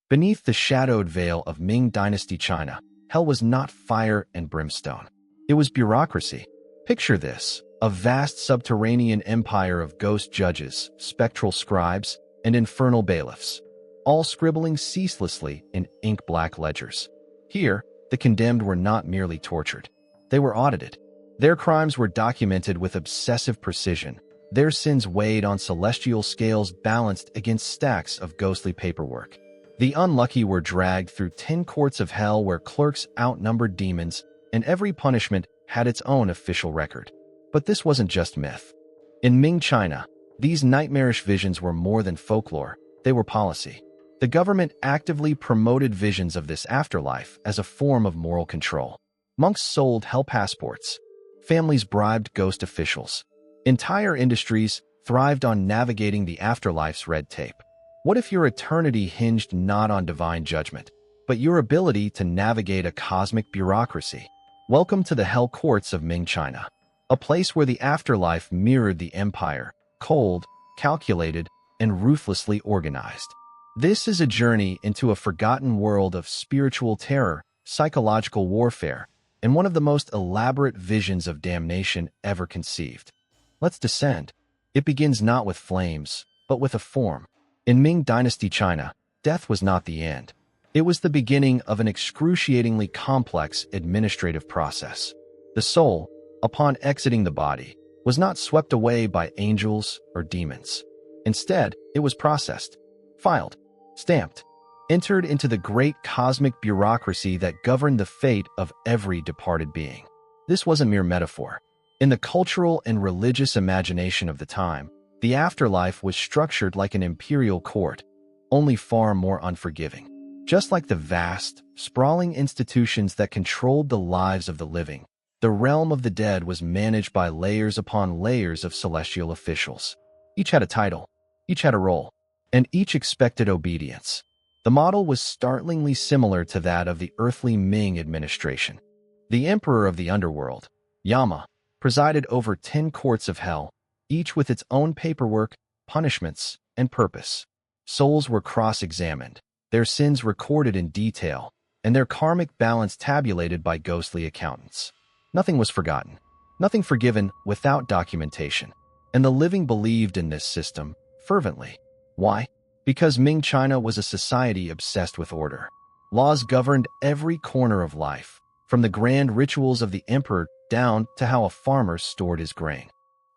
Beneath the shadowed veil of Ming Dynasty China, hell was not fire and brimstone. It was bureaucracy. Picture this, a vast subterranean empire of ghost judges, spectral scribes, and infernal bailiffs, all scribbling ceaselessly in ink-black ledgers. Here, the condemned were not merely tortured. They were audited. Their crimes were documented with obsessive precision, their sins weighed on celestial scales balanced against stacks of ghostly paperwork. The unlucky were dragged through 10 courts of hell where clerks outnumbered demons, and every punishment had its own official record. But this wasn't just myth. In Ming China, these nightmarish visions were more than folklore, they were policy. The government actively promoted visions of this afterlife as a form of moral control. Monks sold hell passports. Families bribed ghost officials. Entire industries thrived on navigating the afterlife's red tape. What if your eternity hinged not on divine judgment, but your ability to navigate a cosmic bureaucracy? Welcome to the hell courts of Ming China, a place where the afterlife mirrored the empire, cold, calculated, and ruthlessly organized. This is a journey into a forgotten world of spiritual terror, psychological warfare, and one of the most elaborate visions of damnation ever conceived. Let's descend. It begins not with flames, but with a form. In Ming Dynasty China, death was not the end. It was the beginning of an excruciatingly complex administrative process. The soul, upon exiting the body, was not swept away by angels or demons. Instead, it was processed, filed, stamped, entered into the great cosmic bureaucracy that governed the fate of every departed being. This wasn't mere metaphor. In the cultural and religious imagination of the time, the afterlife was structured like an imperial court, only far more unforgiving. Just like the vast, sprawling institutions that controlled the lives of the living, the realm of the dead was managed by layers upon layers of celestial officials. Each had a title, each had a role, and each expected obedience. The model was startlingly similar to that of the earthly Ming administration. The emperor of the Underworld, Yama, presided over 10 courts of hell, each with its own paperwork, punishments, and purpose. Souls were cross-examined, their sins recorded in detail, and their karmic balance tabulated by ghostly accountants. Nothing was forgotten, nothing forgiven without documentation, and the living believed in this system fervently. Why? Because Ming China was a society obsessed with order. Laws governed every corner of life, from the grand rituals of the emperor down to how a farmer stored his grain.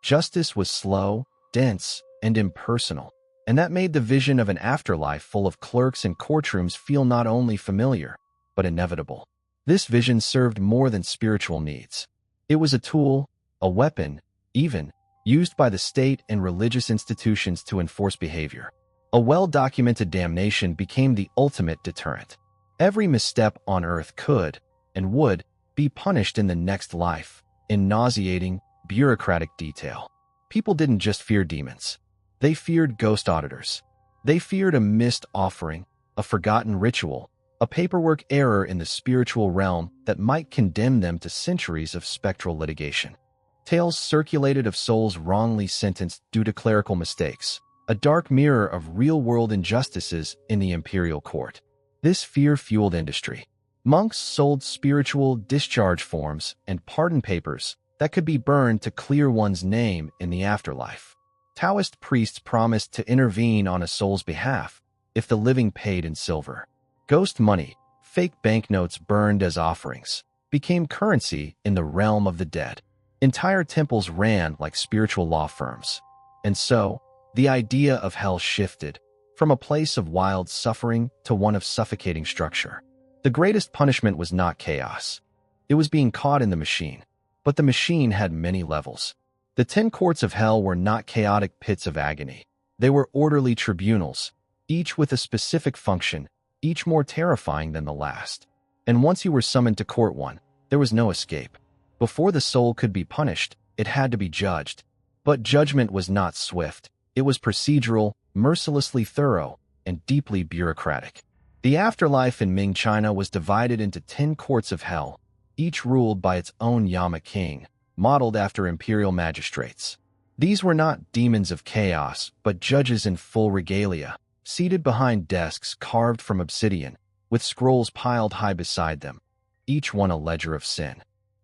Justice was slow, dense, and impersonal, and that made the vision of an afterlife full of clerks and courtrooms feel not only familiar, but inevitable. This vision served more than spiritual needs. It was a tool, a weapon, even, used by the state and religious institutions to enforce behavior. A well-documented damnation became the ultimate deterrent. Every misstep on earth could, and would, be punished in the next life, in nauseating, bureaucratic detail. People didn't just fear demons. They feared ghost auditors. They feared a missed offering, a forgotten ritual, a paperwork error in the spiritual realm that might condemn them to centuries of spectral litigation. Tales circulated of souls wrongly sentenced due to clerical mistakes, a dark mirror of real-world injustices in the imperial court. This fear-fueled industry. Monks sold spiritual discharge forms and pardon papers that could be burned to clear one's name in the afterlife. Daoist priests promised to intervene on a soul's behalf if the living paid in silver. Ghost money, fake banknotes burned as offerings, became currency in the realm of the dead. Entire temples ran like spiritual law firms. And so, the idea of hell shifted from a place of wild suffering to one of suffocating structure. The greatest punishment was not chaos. It was being caught in the machine. But the machine had many levels. The 10 courts of hell were not chaotic pits of agony. They were orderly tribunals, each with a specific function, each more terrifying than the last. And once you were summoned to court one, there was no escape. Before the soul could be punished, it had to be judged. But judgment was not swift. It was procedural, mercilessly thorough, and deeply bureaucratic. The afterlife in Ming China was divided into 10 courts of hell, each ruled by its own Yama king, modeled after imperial magistrates. These were not demons of chaos, but judges in full regalia, seated behind desks carved from obsidian, with scrolls piled high beside them, each one a ledger of sin.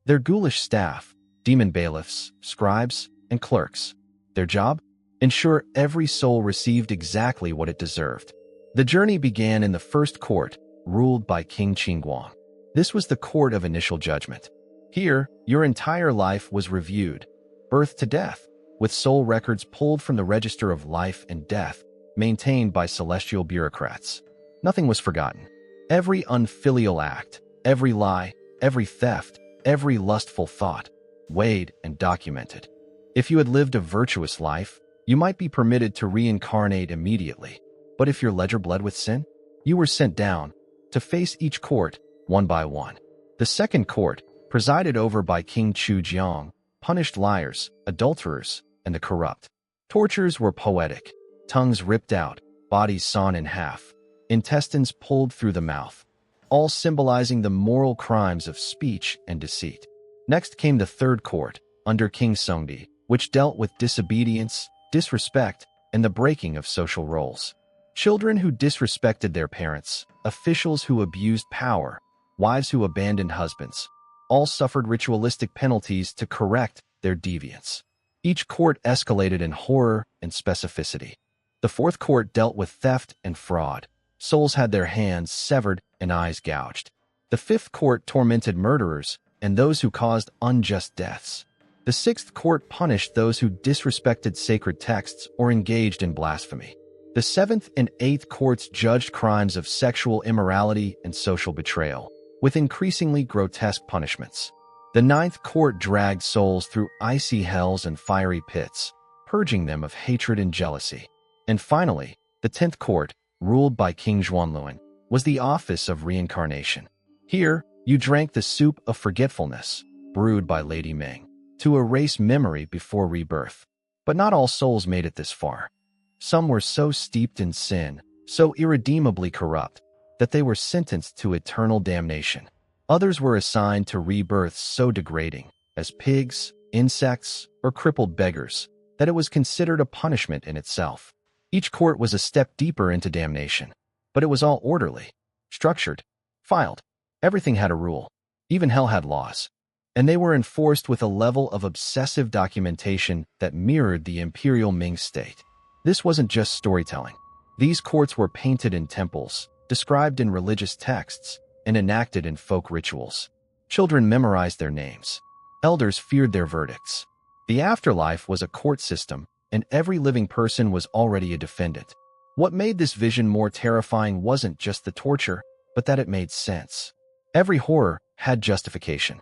Their ghoulish staff, demon bailiffs, scribes, and clerks. Their job? Ensure every soul received exactly what it deserved. The journey began in the first court, ruled by King Qingguang. This was the court of initial judgment. Here, your entire life was reviewed, birth to death, with soul records pulled from the register of life and death, maintained by celestial bureaucrats. Nothing was forgotten. Every unfilial act, every lie, every theft, every lustful thought, weighed and documented. If you had lived a virtuous life, you might be permitted to reincarnate immediately. But if your ledger bled with sin, you were sent down to face each court one by one. The second court, presided over by King Chujiang, punished liars, adulterers, and the corrupt. Tortures were poetic, tongues ripped out, bodies sawn in half, intestines pulled through the mouth, all symbolizing the moral crimes of speech and deceit. Next came the third court, under King Songdi, which dealt with disobedience, disrespect, and the breaking of social roles. Children who disrespected their parents, officials who abused power, wives who abandoned husbands, all suffered ritualistic penalties to correct their deviance. Each court escalated in horror and specificity. The fourth court dealt with theft and fraud. Souls had their hands severed and eyes gouged. The fifth court tormented murderers and those who caused unjust deaths. The sixth court punished those who disrespected sacred texts or engaged in blasphemy. The seventh and eighth courts judged crimes of sexual immorality and social betrayal, with increasingly grotesque punishments. The ninth court dragged souls through icy hells and fiery pits, purging them of hatred and jealousy. And finally, the 10th court, ruled by King Zhuanluan, was the office of reincarnation. Here, you drank the soup of forgetfulness, brewed by Lady Ming, to erase memory before rebirth. But not all souls made it this far. Some were so steeped in sin, so irredeemably corrupt, that they were sentenced to eternal damnation. Others were assigned to rebirths so degrading, as pigs, insects, or crippled beggars, that it was considered a punishment in itself. Each court was a step deeper into damnation, but it was all orderly, structured, filed. Everything had a rule. Even hell had laws. And they were enforced with a level of obsessive documentation that mirrored the imperial Ming state. This wasn't just storytelling. These courts were painted in temples, described in religious texts, and enacted in folk rituals. Children memorized their names. Elders feared their verdicts. The afterlife was a court system, and every living person was already a defendant. What made this vision more terrifying wasn't just the torture, but that it made sense. Every horror had justification.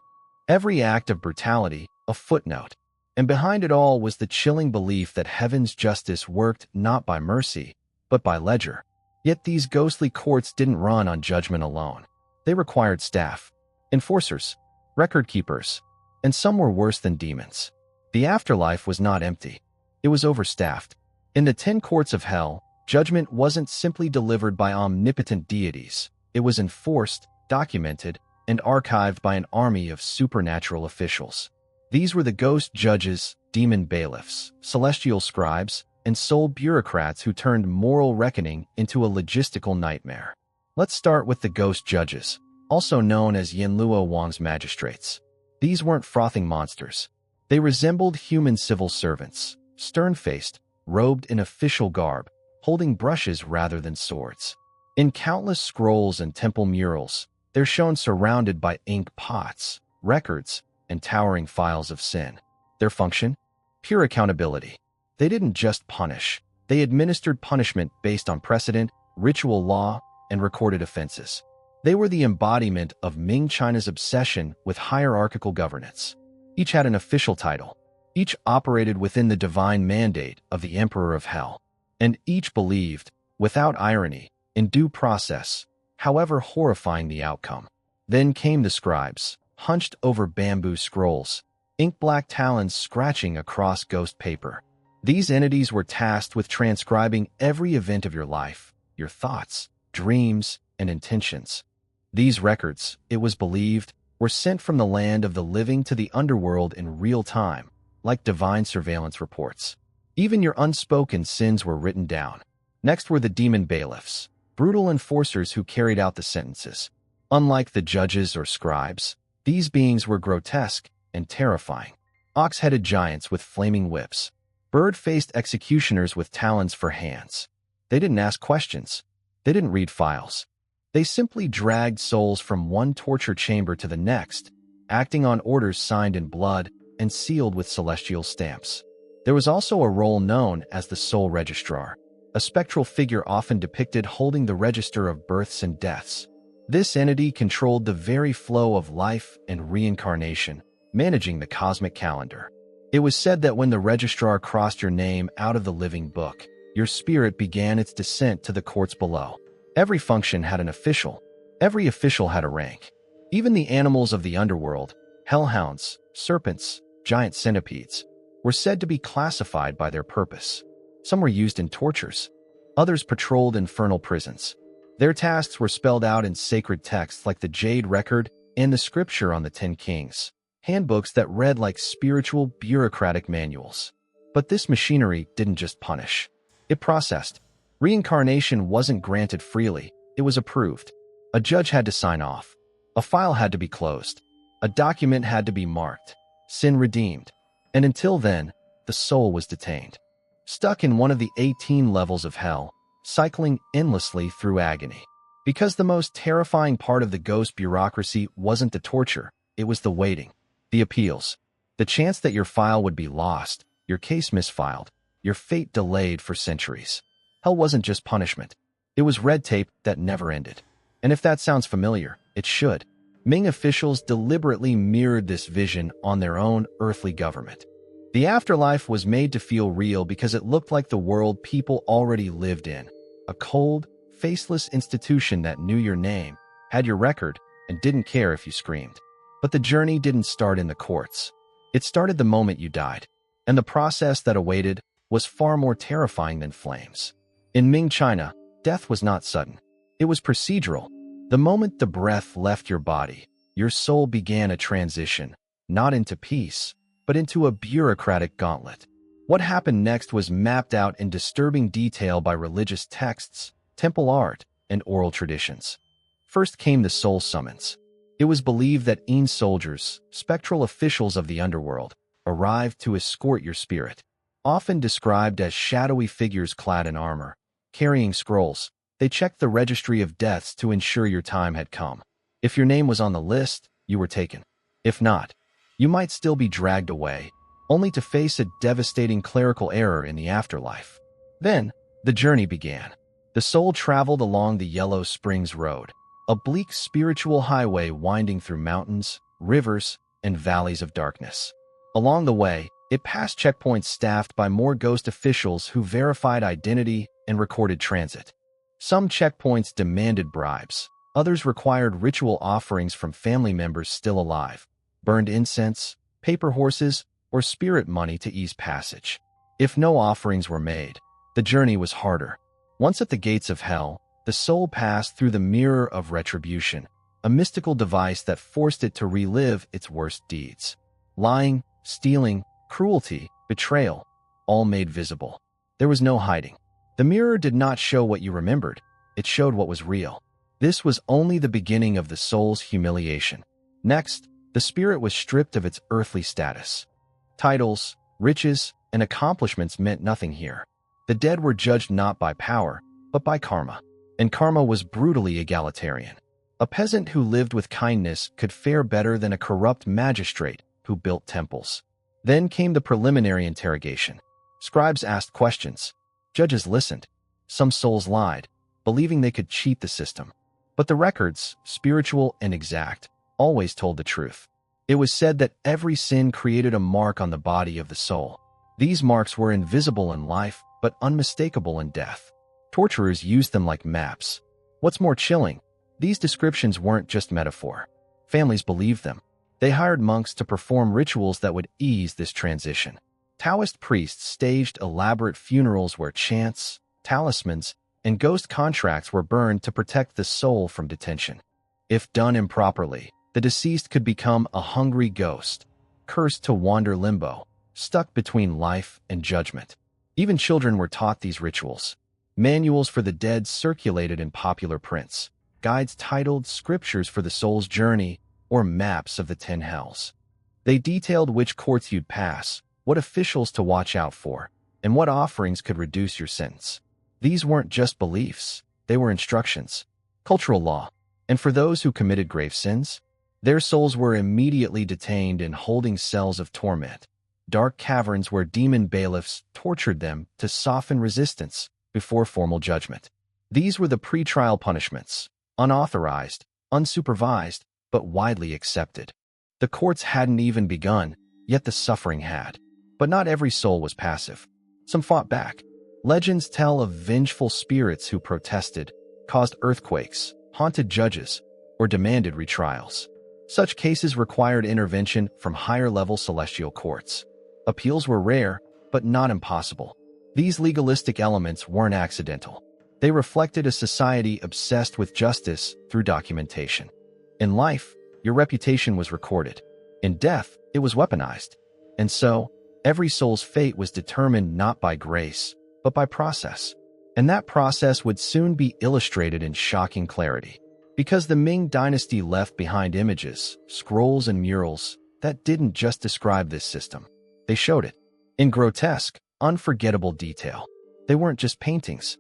Every act of brutality, a footnote. And behind it all was the chilling belief that heaven's justice worked not by mercy, but by ledger. Yet these ghostly courts didn't run on judgment alone. They required staff, enforcers, record keepers, and some were worse than demons. The afterlife was not empty. It was overstaffed. In the 10 courts of hell, judgment wasn't simply delivered by omnipotent deities. It was enforced, documented, and archived by an army of supernatural officials. These were the ghost judges, demon bailiffs, celestial scribes, and soul bureaucrats who turned moral reckoning into a logistical nightmare. Let's start with the ghost judges, also known as Yanluo Wang's magistrates. These weren't frothing monsters. They resembled human civil servants, stern-faced, robed in official garb, holding brushes rather than swords. In countless scrolls and temple murals, they're shown surrounded by ink pots, records, and towering files of sin. Their function? Pure accountability. They didn't just punish. They administered punishment based on precedent, ritual law, and recorded offenses. They were the embodiment of Ming China's obsession with hierarchical governance. Each had an official title. Each operated within the divine mandate of the Emperor of Hell. And each believed, without irony, in due process, however horrifying the outcome. Then came the scribes, hunched over bamboo scrolls, ink-black talons scratching across ghost paper. These entities were tasked with transcribing every event of your life, your thoughts, dreams, and intentions. These records, it was believed, were sent from the land of the living to the underworld in real time, like divine surveillance reports. Even your unspoken sins were written down. Next were the demon bailiffs, brutal enforcers who carried out the sentences. Unlike the judges or scribes, these beings were grotesque and terrifying. Ox-headed giants with flaming whips, bird-faced executioners with talons for hands. They didn't ask questions. They didn't read files. They simply dragged souls from one torture chamber to the next, acting on orders signed in blood and sealed with celestial stamps. There was also a role known as the soul registrar, a spectral figure often depicted holding the register of births and deaths. This entity controlled the very flow of life and reincarnation, managing the cosmic calendar. It was said that when the registrar crossed your name out of the living book, your spirit began its descent to the courts below. Every function had an official. Every official had a rank. Even the animals of the underworld, hellhounds, serpents, giant centipedes, were said to be classified by their purpose. Some were used in tortures. Others patrolled infernal prisons. Their tasks were spelled out in sacred texts like the Jade Record and the Scripture on the Ten Kings, handbooks that read like spiritual bureaucratic manuals. But this machinery didn't just punish. It processed. Reincarnation wasn't granted freely. It was approved. A judge had to sign off. A file had to be closed. A document had to be marked. Sin redeemed. And until then, the soul was detained, stuck in one of the 18 levels of hell, cycling endlessly through agony. Because the most terrifying part of the ghost bureaucracy wasn't the torture, it was the waiting, the appeals, the chance that your file would be lost, your case misfiled, your fate delayed for centuries. Hell wasn't just punishment. It was red tape that never ended. And if that sounds familiar, it should. Ming officials deliberately mirrored this vision on their own earthly government. The afterlife was made to feel real because it looked like the world people already lived in. A cold, faceless institution that knew your name, had your record, and didn't care if you screamed. But the journey didn't start in the courts. It started the moment you died. And the process that awaited was far more terrifying than flames. In Ming China, death was not sudden. It was procedural. The moment the breath left your body, your soul began a transition, not into peace, but into a bureaucratic gauntlet. What happened next was mapped out in disturbing detail by religious texts, temple art, and oral traditions. First came the soul summons. It was believed that soldiers, spectral officials of the underworld, arrived to escort your spirit, often described as shadowy figures clad in armor, carrying scrolls. They checked the registry of deaths to ensure your time had come. If your name was on the list, you were taken. If not, you might still be dragged away, only to face a devastating clerical error in the afterlife. Then, the journey began. The soul traveled along the Yellow Springs Road, a bleak spiritual highway winding through mountains, rivers, and valleys of darkness. Along the way, it passed checkpoints staffed by more ghost officials who verified identity and recorded transit. Some checkpoints demanded bribes. Others required ritual offerings from family members still alive, burned incense, paper horses, or spirit money to ease passage. If no offerings were made, the journey was harder. Once at the gates of hell, the soul passed through the mirror of retribution, a mystical device that forced it to relive its worst deeds. Lying, stealing, cruelty, betrayal, all made visible. There was no hiding. The mirror did not show what you remembered. It showed what was real. This was only the beginning of the soul's humiliation. Next, the spirit was stripped of its earthly status. Titles, riches, and accomplishments meant nothing here. The dead were judged not by power, but by karma. And karma was brutally egalitarian. A peasant who lived with kindness could fare better than a corrupt magistrate who built temples. Then came the preliminary interrogation. Scribes asked questions. Judges listened. Some souls lied, believing they could cheat the system. But the records, spiritual and exact, always told the truth. It was said that every sin created a mark on the body of the soul. These marks were invisible in life, but unmistakable in death. Torturers used them like maps. What's more chilling, these descriptions weren't just metaphor. Families believed them. They hired monks to perform rituals that would ease this transition. Daoist priests staged elaborate funerals where chants, talismans, and ghost contracts were burned to protect the soul from detention. If done improperly, the deceased could become a hungry ghost, cursed to wander limbo, stuck between life and judgment. Even children were taught these rituals. Manuals for the dead circulated in popular prints, guides titled Scriptures for the Soul's Journey, or maps of the 10 hells. They detailed which courts you'd pass, what officials to watch out for, and what offerings could reduce your sentence. These weren't just beliefs, they were instructions, cultural law, and for those who committed grave sins, their souls were immediately detained in holding cells of torment, dark caverns where demon bailiffs tortured them to soften resistance before formal judgment. These were the pre-trial punishments, unauthorized, unsupervised, but widely accepted. The courts hadn't even begun, yet the suffering had. But not every soul was passive. Some fought back. Legends tell of vengeful spirits who protested, caused earthquakes, haunted judges, or demanded retrials. Such cases required intervention from higher-level celestial courts. Appeals were rare, but not impossible. These legalistic elements weren't accidental. They reflected a society obsessed with justice through documentation. In life, your reputation was recorded. In death, it was weaponized. And so, every soul's fate was determined not by grace, but by process. And that process would soon be illustrated in shocking clarity. Because the Ming Dynasty left behind images, scrolls, and murals that didn't just describe this system. They showed it in grotesque, unforgettable detail. They weren't just paintings.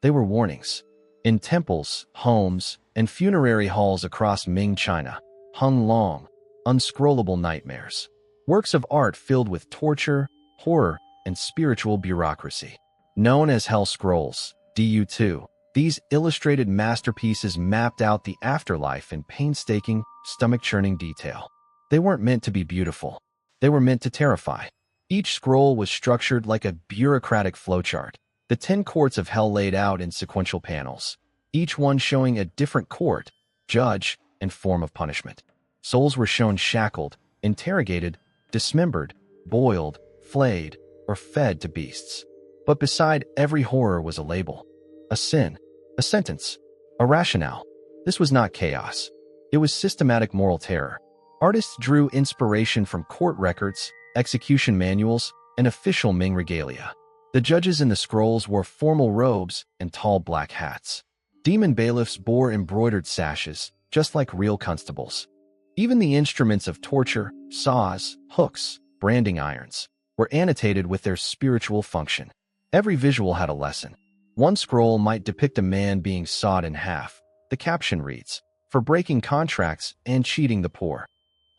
They were warnings. In temples, homes, and funerary halls across Ming China hung long, unscrollable nightmares. Works of art filled with torture, horror, and spiritual bureaucracy. Known as Hell Scrolls, DU2, these illustrated masterpieces mapped out the afterlife in painstaking, stomach-churning detail. They weren't meant to be beautiful. They were meant to terrify. Each scroll was structured like a bureaucratic flowchart, the 10 courts of hell laid out in sequential panels, each one showing a different court, judge, and form of punishment. Souls were shown shackled, interrogated, dismembered, boiled, flayed, or fed to beasts. But beside every horror was a label, a sin, a sentence, a rationale. This was not chaos. It was systematic moral terror. Artists drew inspiration from court records, execution manuals, and official Ming regalia. The judges in the scrolls wore formal robes and tall black hats. Demon bailiffs bore embroidered sashes, just like real constables. Even the instruments of torture, saws, hooks, branding irons, were annotated with their spiritual function. Every visual had a lesson. One scroll might depict a man being sawed in half. The caption reads, "For breaking contracts and cheating the poor."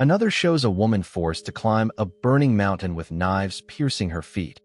Another shows a woman forced to climb a burning mountain with knives piercing her feet.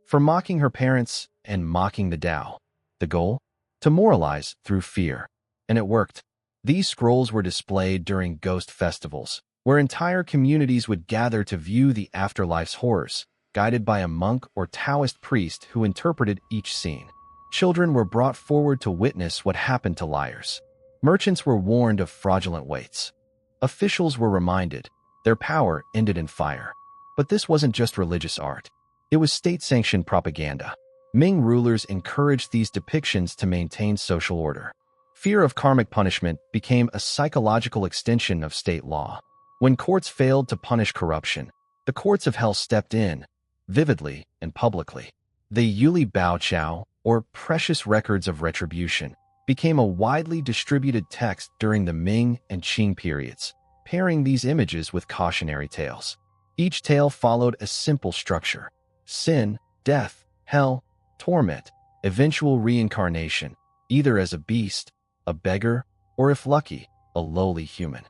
For mocking her parents and mocking the Tao. The goal? To moralize through fear. And it worked. These scrolls were displayed during ghost festivals, where entire communities would gather to view the afterlife's horrors, guided by a monk or Taoist priest who interpreted each scene. Children were brought forward to witness what happened to liars. Merchants were warned of fraudulent weights. Officials were reminded their power ended in fire. But this wasn't just religious art. It was state-sanctioned propaganda. Ming rulers encouraged these depictions to maintain social order. Fear of karmic punishment became a psychological extension of state law. When courts failed to punish corruption, the courts of hell stepped in, vividly and publicly. The Yuli Bao Chao, or precious records of retribution, became a widely distributed text during the Ming and Qing periods, pairing these images with cautionary tales. Each tale followed a simple structure: sin, death, hell, torment, eventual reincarnation, either as a beast, a beggar, or if lucky, a lowly human.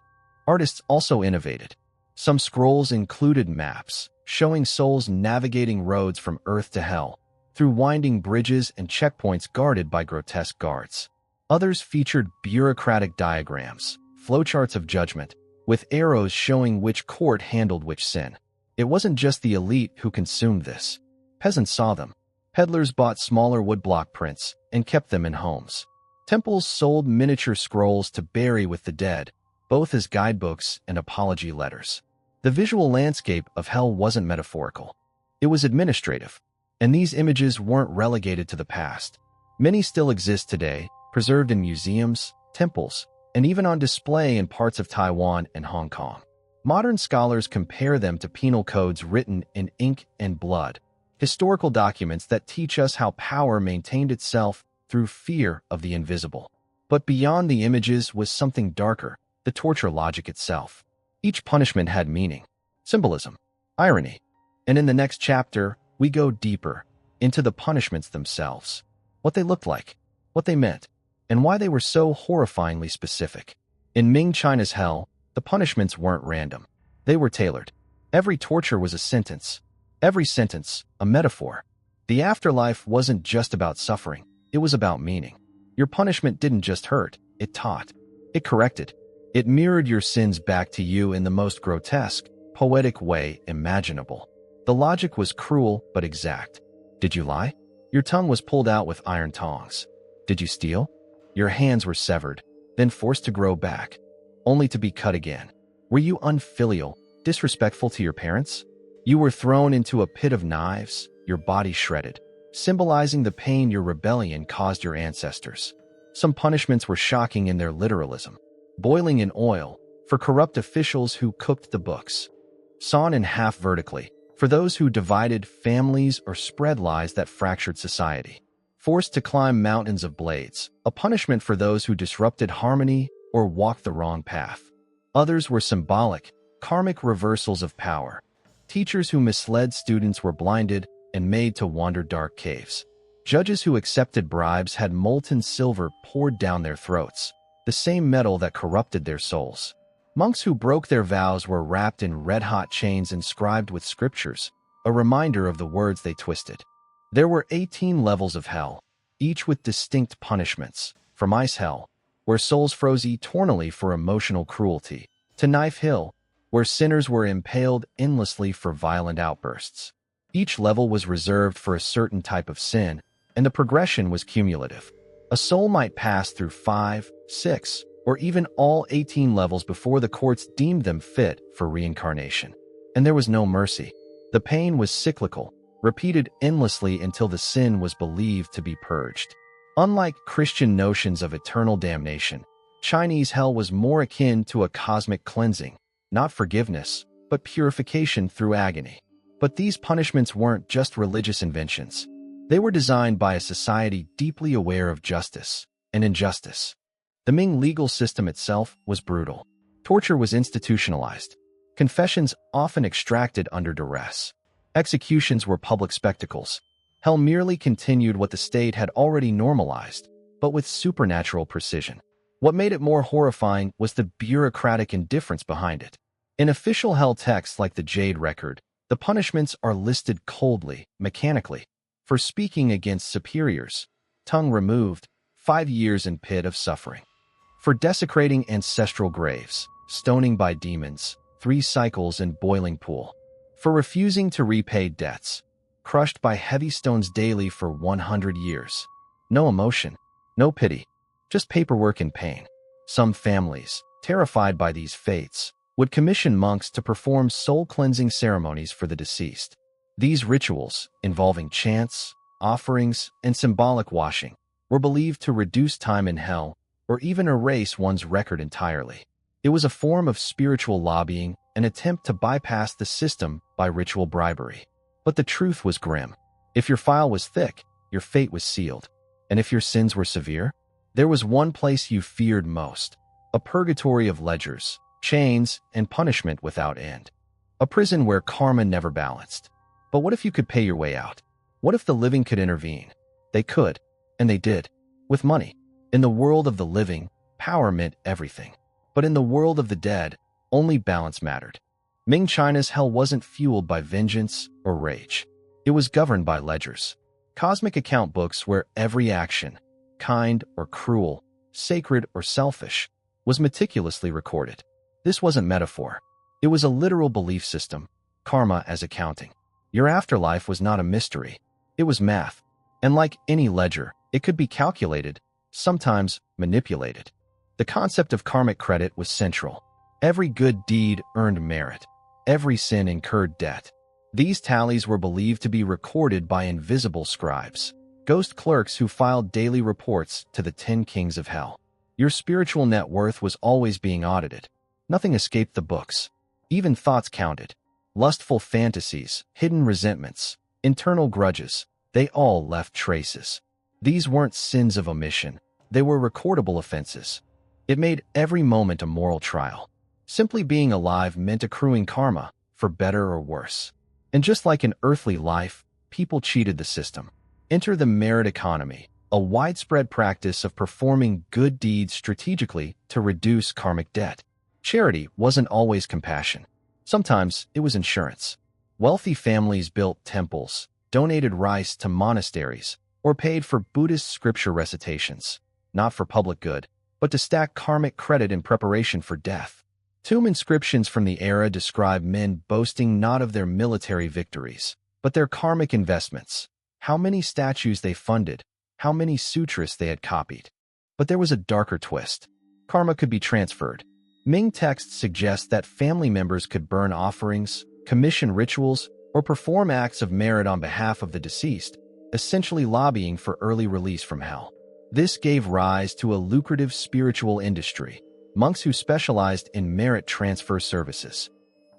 Artists also innovated. Some scrolls included maps, showing souls navigating roads from earth to hell, through winding bridges and checkpoints guarded by grotesque guards. Others featured bureaucratic diagrams, flowcharts of judgment, with arrows showing which court handled which sin. It wasn't just the elite who consumed this. Peasants saw them. Peddlers bought smaller woodblock prints and kept them in homes. Temples sold miniature scrolls to bury with the dead, both as guidebooks and apology letters. The visual landscape of hell wasn't metaphorical. It was administrative. And these images weren't relegated to the past. Many still exist today, preserved in museums, temples, and even on display in parts of Taiwan and Hong Kong. Modern scholars compare them to penal codes written in ink and blood, historical documents that teach us how power maintained itself through fear of the invisible. But beyond the images was something darker, the torture logic itself. Each punishment had meaning, symbolism, irony. And in the next chapter, we go deeper into the punishments themselves, what they looked like, what they meant, and why they were so horrifyingly specific. In Ming China's hell, the punishments weren't random. They were tailored. Every torture was a sentence. Every sentence, a metaphor. The afterlife wasn't just about suffering. It was about meaning. Your punishment didn't just hurt. It taught. It corrected. It mirrored your sins back to you in the most grotesque, poetic way imaginable. The logic was cruel but exact. Did you lie? Your tongue was pulled out with iron tongs. Did you steal? Your hands were severed, then forced to grow back, only to be cut again. Were you unfilial, disrespectful to your parents? You were thrown into a pit of knives, your body shredded, symbolizing the pain your rebellion caused your ancestors. Some punishments were shocking in their literalism. Boiling in oil, for corrupt officials who cooked the books. Sawn in half vertically, for those who divided families or spread lies that fractured society. Forced to climb mountains of blades, a punishment for those who disrupted harmony or walked the wrong path. Others were symbolic, karmic reversals of power. Teachers who misled students were blinded and made to wander dark caves. Judges who accepted bribes had molten silver poured down their throats, the same metal that corrupted their souls. Monks who broke their vows were wrapped in red-hot chains inscribed with scriptures, a reminder of the words they twisted. There were 18 levels of hell, each with distinct punishments, from Ice Hell, where souls froze eternally for emotional cruelty, to Knife Hill, where sinners were impaled endlessly for violent outbursts. Each level was reserved for a certain type of sin, and the progression was cumulative. A soul might pass through 5, 6, or even all 18 levels before the courts deemed them fit for reincarnation. And there was no mercy. The pain was cyclical, repeated endlessly until the sin was believed to be purged. Unlike Christian notions of eternal damnation, Chinese hell was more akin to a cosmic cleansing, not forgiveness, but purification through agony. But these punishments weren't just religious inventions. They were designed by a society deeply aware of justice and injustice. The Ming legal system itself was brutal. Torture was institutionalized. Confessions often extracted under duress. Executions were public spectacles. Hell merely continued what the state had already normalized, but with supernatural precision. What made it more horrifying was the bureaucratic indifference behind it. In official hell texts like the Jade Record, the punishments are listed coldly, mechanically. For speaking against superiors, tongue removed, 5 years in pit of suffering. For desecrating ancestral graves, stoning by demons, 3 cycles in boiling pool. For refusing to repay debts, crushed by heavy stones daily for 100 years. No emotion, no pity, just paperwork and pain. Some families, terrified by these fates, would commission monks to perform soul-cleansing ceremonies for the deceased. These rituals, involving chants, offerings, and symbolic washing, were believed to reduce time in hell or even erase one's record entirely. It was a form of spiritual lobbying, an attempt to bypass the system by ritual bribery. But the truth was grim. If your file was thick, your fate was sealed. And if your sins were severe, there was one place you feared most: a purgatory of ledgers, chains, and punishment without end. A prison where karma never balanced. But what if you could pay your way out? What if the living could intervene? They could, and they did, with money. In the world of the living, power meant everything. But in the world of the dead, only balance mattered. Ming China's hell wasn't fueled by vengeance or rage. It was governed by ledgers. Cosmic account books where every action, kind or cruel, sacred or selfish, was meticulously recorded. This wasn't metaphor. It was a literal belief system, karma as accounting. Your afterlife was not a mystery. It was math. And like any ledger, it could be calculated, sometimes manipulated. The concept of karmic credit was central. Every good deed earned merit. Every sin incurred debt. These tallies were believed to be recorded by invisible scribes, ghost clerks who filed daily reports to the 10 kings of hell. Your spiritual net worth was always being audited. Nothing escaped the books. Even thoughts counted. Lustful fantasies, hidden resentments, internal grudges, they all left traces. These weren't sins of omission. They were recordable offenses. It made every moment a moral trial. Simply being alive meant accruing karma, for better or worse. And just like in earthly life, people cheated the system. Enter the merit economy, a widespread practice of performing good deeds strategically to reduce karmic debt. Charity wasn't always compassion. Sometimes it was insurance. Wealthy families built temples, donated rice to monasteries, or paid for Buddhist scripture recitations, not for public good, but to stack karmic credit in preparation for death. Tomb inscriptions from the era describe men boasting not of their military victories, but their karmic investments, how many statues they funded, how many sutras they had copied. But there was a darker twist. Karma could be transferred. Ming texts suggest that family members could burn offerings, commission rituals, or perform acts of merit on behalf of the deceased, essentially lobbying for early release from hell. This gave rise to a lucrative spiritual industry, monks who specialized in merit transfer services.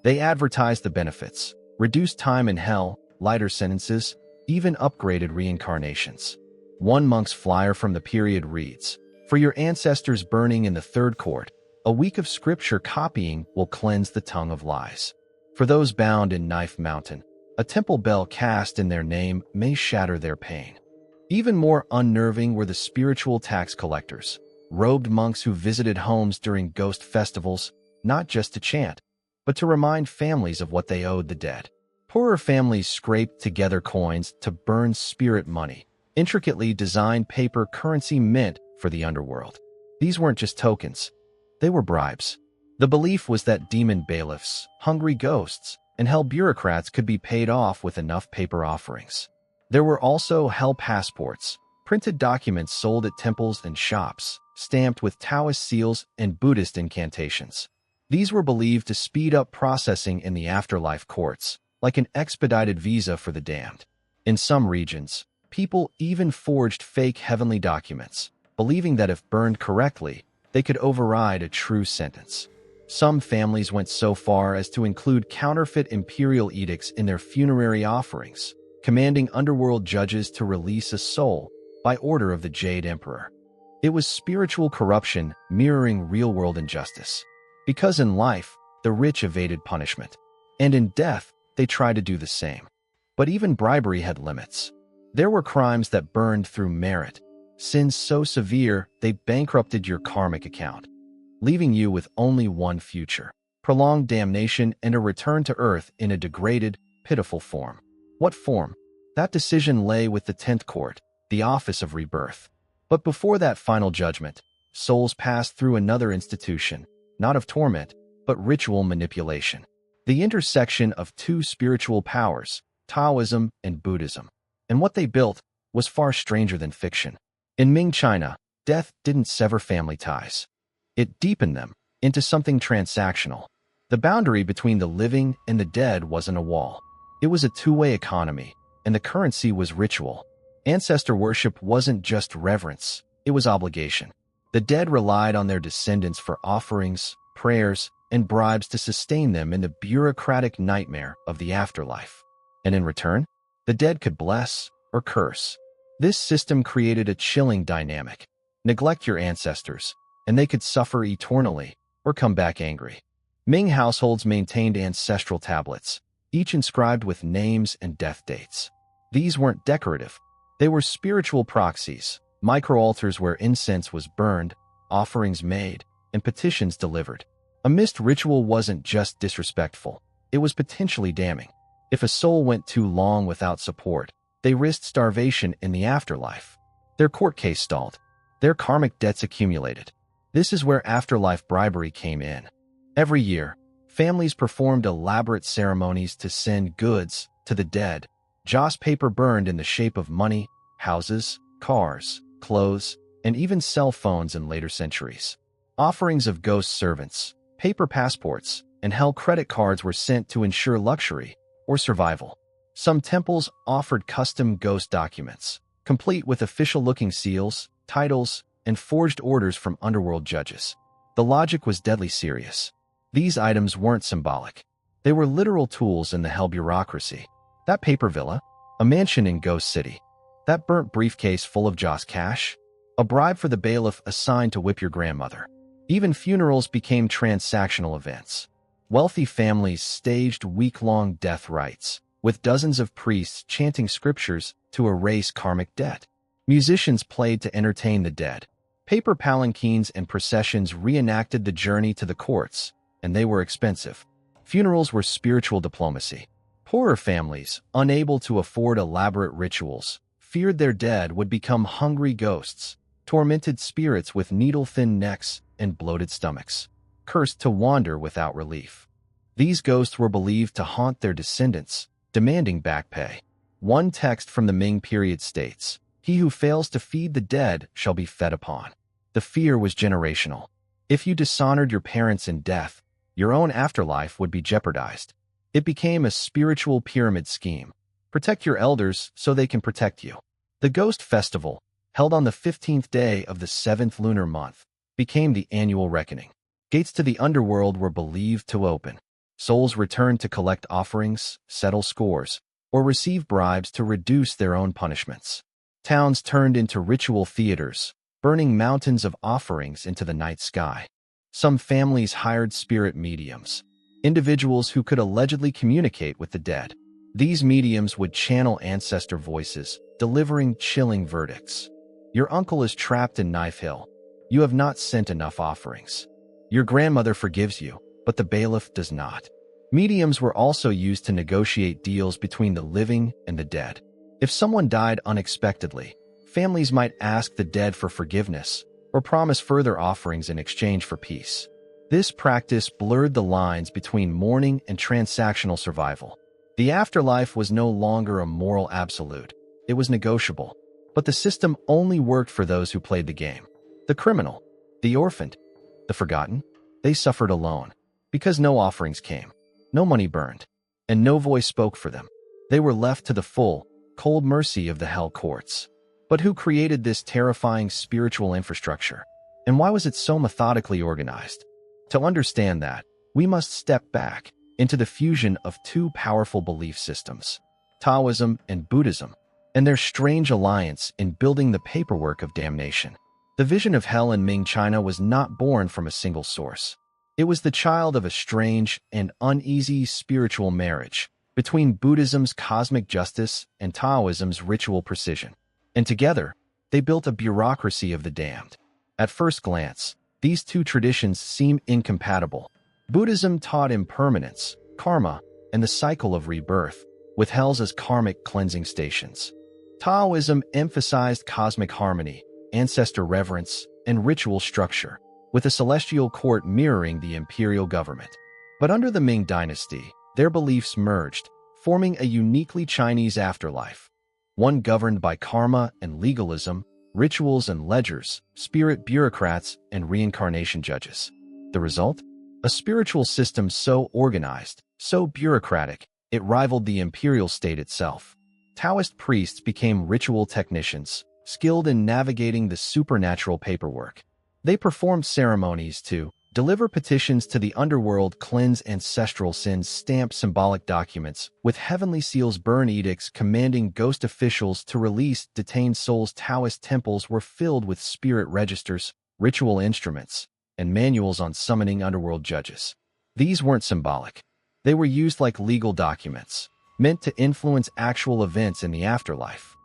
They advertised the benefits, reduced time in hell, lighter sentences, even upgraded reincarnations. One monk's flyer from the period reads, "For your ancestors burning in the third court, a week of scripture copying will cleanse the tongue of lies. For those bound in Knife Mountain, a temple bell cast in their name may shatter their pain." Even more unnerving were the spiritual tax collectors, robed monks who visited homes during ghost festivals, not just to chant, but to remind families of what they owed the dead. Poorer families scraped together coins to burn spirit money, intricately designed paper currency meant for the underworld. These weren't just tokens. They were bribes. The belief was that demon bailiffs, hungry ghosts, and hell bureaucrats could be paid off with enough paper offerings. There were also hell passports, printed documents sold at temples and shops, stamped with Taoist seals and Buddhist incantations. These were believed to speed up processing in the afterlife courts, like an expedited visa for the damned. In some regions, people even forged fake heavenly documents, believing that if burned correctly, they could override a true sentence. Some families went so far as to include counterfeit imperial edicts in their funerary offerings, commanding underworld judges to release a soul by order of the Jade Emperor. It was spiritual corruption mirroring real-world injustice. Because in life, the rich evaded punishment, and in death, they tried to do the same. But even bribery had limits. There were crimes that burned through merit, sins so severe they bankrupted your karmic account, leaving you with only one future: prolonged damnation and a return to earth in a degraded, pitiful form. What form? That decision lay with the 10th court, the office of rebirth. But before that final judgment, souls passed through another institution, not of torment, but ritual manipulation. The intersection of two spiritual powers, Taoism and Buddhism. And what they built was far stranger than fiction. In Ming China, death didn't sever family ties. It deepened them into something transactional. The boundary between the living and the dead wasn't a wall. It was a two-way economy, and the currency was ritual. Ancestor worship wasn't just reverence, it was obligation. The dead relied on their descendants for offerings, prayers, and bribes to sustain them in the bureaucratic nightmare of the afterlife. And in return, the dead could bless or curse. This system created a chilling dynamic. Neglect your ancestors, and they could suffer eternally or come back angry. Ming households maintained ancestral tablets, each inscribed with names and death dates. These weren't decorative. They were spiritual proxies, micro-altars where incense was burned, offerings made, and petitions delivered. A missed ritual wasn't just disrespectful, it was potentially damning. If a soul went too long without support, they risked starvation in the afterlife. Their court case stalled. Their karmic debts accumulated. This is where afterlife bribery came in. Every year, families performed elaborate ceremonies to send goods to the dead. Joss paper burned in the shape of money, houses, cars, clothes, and even cell phones in later centuries. Offerings of ghost servants, paper passports, and hell credit cards were sent to ensure luxury or survival. Some temples offered custom ghost documents, complete with official-looking seals, titles, and forged orders from underworld judges. The logic was deadly serious. These items weren't symbolic. They were literal tools in the hell bureaucracy. That paper villa, a mansion in Ghost City, That burnt briefcase full of Joss cash? A bribe for the bailiff assigned to whip your grandmother. Even funerals became transactional events. Wealthy families staged week-long death rites, with dozens of priests chanting scriptures to erase karmic debt. Musicians played to entertain the dead. Paper palanquins and processions reenacted the journey to the courts, and they were expensive. Funerals were spiritual diplomacy. Poorer families, unable to afford elaborate rituals, feared their dead would become hungry ghosts, tormented spirits with needle-thin necks and bloated stomachs, cursed to wander without relief. These ghosts were believed to haunt their descendants, demanding back pay. One text from the Ming period states, "He who fails to feed the dead shall be fed upon." The fear was generational. If you dishonored your parents in death, your own afterlife would be jeopardized. It became a spiritual pyramid scheme. Protect your elders so they can protect you. The Ghost Festival, held on the 15th day of the 7th lunar month, became the annual reckoning. Gates to the underworld were believed to open. Souls returned to collect offerings, settle scores, or receive bribes to reduce their own punishments. Towns turned into ritual theaters, burning mountains of offerings into the night sky. Some families hired spirit mediums, individuals who could allegedly communicate with the dead. These mediums would channel ancestor voices, delivering chilling verdicts. Your uncle is trapped in Knife Hill. You have not sent enough offerings. Your grandmother forgives you, but the bailiff does not. Mediums were also used to negotiate deals between the living and the dead. If someone died unexpectedly, families might ask the dead for forgiveness or promise further offerings in exchange for peace. This practice blurred the lines between mourning and transactional survival. The afterlife was no longer a moral absolute. It was negotiable, but the system only worked for those who played the game. The criminal, the orphaned, the forgotten, they suffered alone, because no offerings came, no money burned, and no voice spoke for them. They were left to the full, cold mercy of the hell courts. But who created this terrifying spiritual infrastructure? And why was it so methodically organized? To understand that, we must step back into the fusion of two powerful belief systems, Taoism and Buddhism, and their strange alliance in building the paperwork of damnation. The vision of hell in Ming China was not born from a single source. It was the child of a strange and uneasy spiritual marriage between Buddhism's cosmic justice and Taoism's ritual precision. And together, they built a bureaucracy of the damned. At first glance, these two traditions seem incompatible. Buddhism taught impermanence, karma, and the cycle of rebirth, with hells as karmic cleansing stations. Taoism emphasized cosmic harmony, ancestor reverence, and ritual structure, with a celestial court mirroring the imperial government. But under the Ming dynasty, their beliefs merged, forming a uniquely Chinese afterlife, one governed by karma and legalism, rituals and ledgers, spirit bureaucrats, and reincarnation judges. The result? A spiritual system so organized, so bureaucratic, it rivaled the imperial state itself. Taoist priests became ritual technicians, skilled in navigating the supernatural paperwork. They performed ceremonies to deliver petitions to the underworld, cleanse ancestral sins, stamp symbolic documents, with heavenly seals, burn edicts commanding ghost officials to release detained souls. Taoist temples were filled with spirit registers, ritual instruments, and manuals on summoning underworld judges. These weren't symbolic. They were used like legal documents, meant to influence actual events in the afterlife.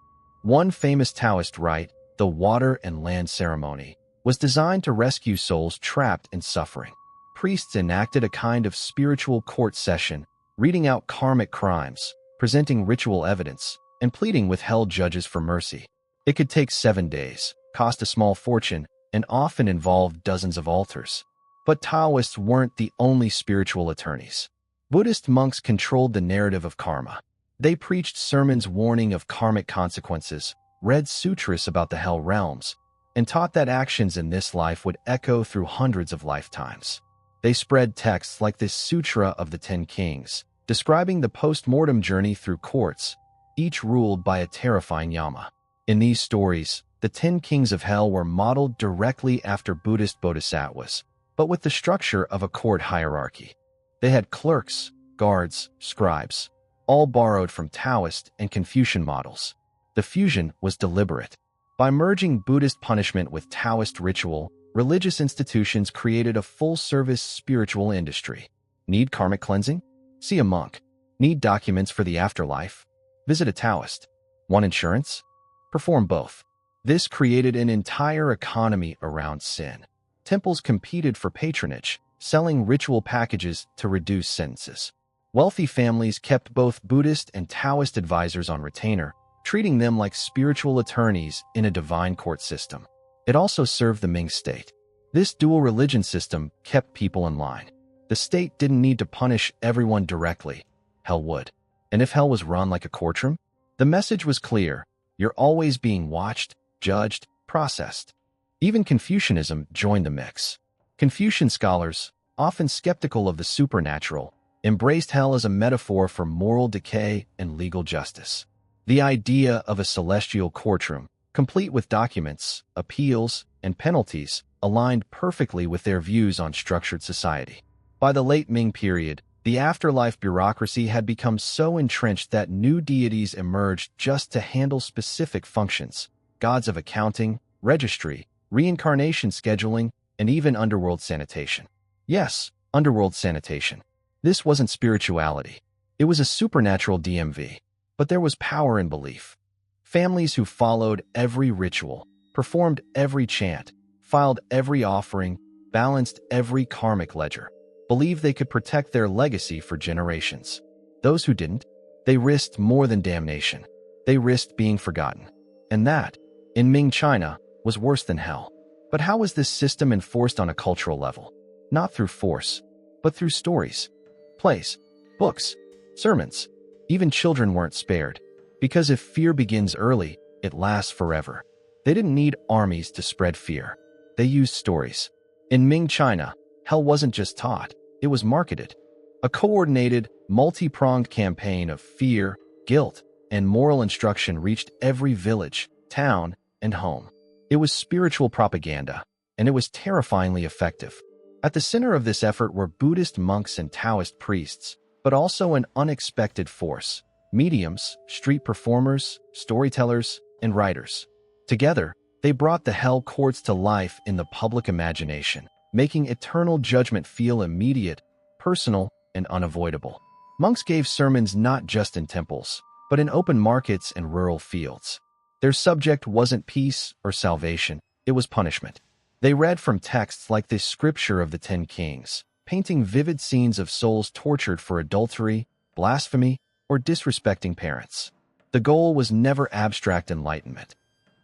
One famous Taoist rite, the water and land ceremony, was designed to rescue souls trapped in suffering. Priests enacted a kind of spiritual court session, reading out karmic crimes, presenting ritual evidence, and pleading with hell judges for mercy. It could take 7 days, cost a small fortune, and often involved dozens of altars. But Taoists weren't the only spiritual attorneys. Buddhist monks controlled the narrative of karma. They preached sermons warning of karmic consequences, read sutras about the hell realms, and taught that actions in this life would echo through hundreds of lifetimes. They spread texts like this Sutra of the 10 Kings, describing the post-mortem journey through courts, each ruled by a terrifying yama. In these stories, the 10 Kings of Hell were modeled directly after Buddhist bodhisattvas, but with the structure of a court hierarchy. They had clerks, guards, scribes, all borrowed from Taoist and Confucian models. The fusion was deliberate. By merging Buddhist punishment with Taoist ritual, religious institutions created a full-service spiritual industry. Need karmic cleansing? See a monk. Need documents for the afterlife? Visit a Taoist. Want insurance? Perform both. This created an entire economy around sin. Temples competed for patronage, selling ritual packages to reduce sentences. Wealthy families kept both Buddhist and Taoist advisors on retainer, treating them like spiritual attorneys in a divine court system. It also served the Ming state. This dual religion system kept people in line. The state didn't need to punish everyone directly. Hell would. And if hell was run like a courtroom, the message was clear. You're always being watched, judged, processed. Even Confucianism joined the mix. Confucian scholars, often skeptical of the supernatural, embraced hell as a metaphor for moral decay and legal justice. The idea of a celestial courtroom, complete with documents, appeals, and penalties, aligned perfectly with their views on structured society. By the late Ming period, the afterlife bureaucracy had become so entrenched that new deities emerged just to handle specific functions: gods of accounting, registry, reincarnation scheduling, and even underworld sanitation. Yes, underworld sanitation. This wasn't spirituality. It was a supernatural DMV. But there was power in belief. Families who followed every ritual, performed every chant, filed every offering, balanced every karmic ledger, believed they could protect their legacy for generations. Those who didn't, they risked more than damnation. They risked being forgotten. And that, in Ming China, was worse than hell. But how was this system enforced on a cultural level? Not through force, but through stories, plays, books, sermons. Even children weren't spared, because if fear begins early, it lasts forever. They didn't need armies to spread fear. They used stories. In Ming China, hell wasn't just taught, it was marketed. A coordinated, multi-pronged campaign of fear, guilt, and moral instruction reached every village, town, and home. It was spiritual propaganda, and it was terrifyingly effective. At the center of this effort were Buddhist monks and Taoist priests, but also an unexpected force: mediums, street performers, storytellers, and writers. Together, they brought the hell courts to life in the public imagination, making eternal judgment feel immediate, personal, and unavoidable. Monks gave sermons not just in temples, but in open markets and rural fields. Their subject wasn't peace or salvation, it was punishment. They read from texts like the Scripture of the Ten Kings, painting vivid scenes of souls tortured for adultery, blasphemy, or disrespecting parents. The goal was never abstract enlightenment.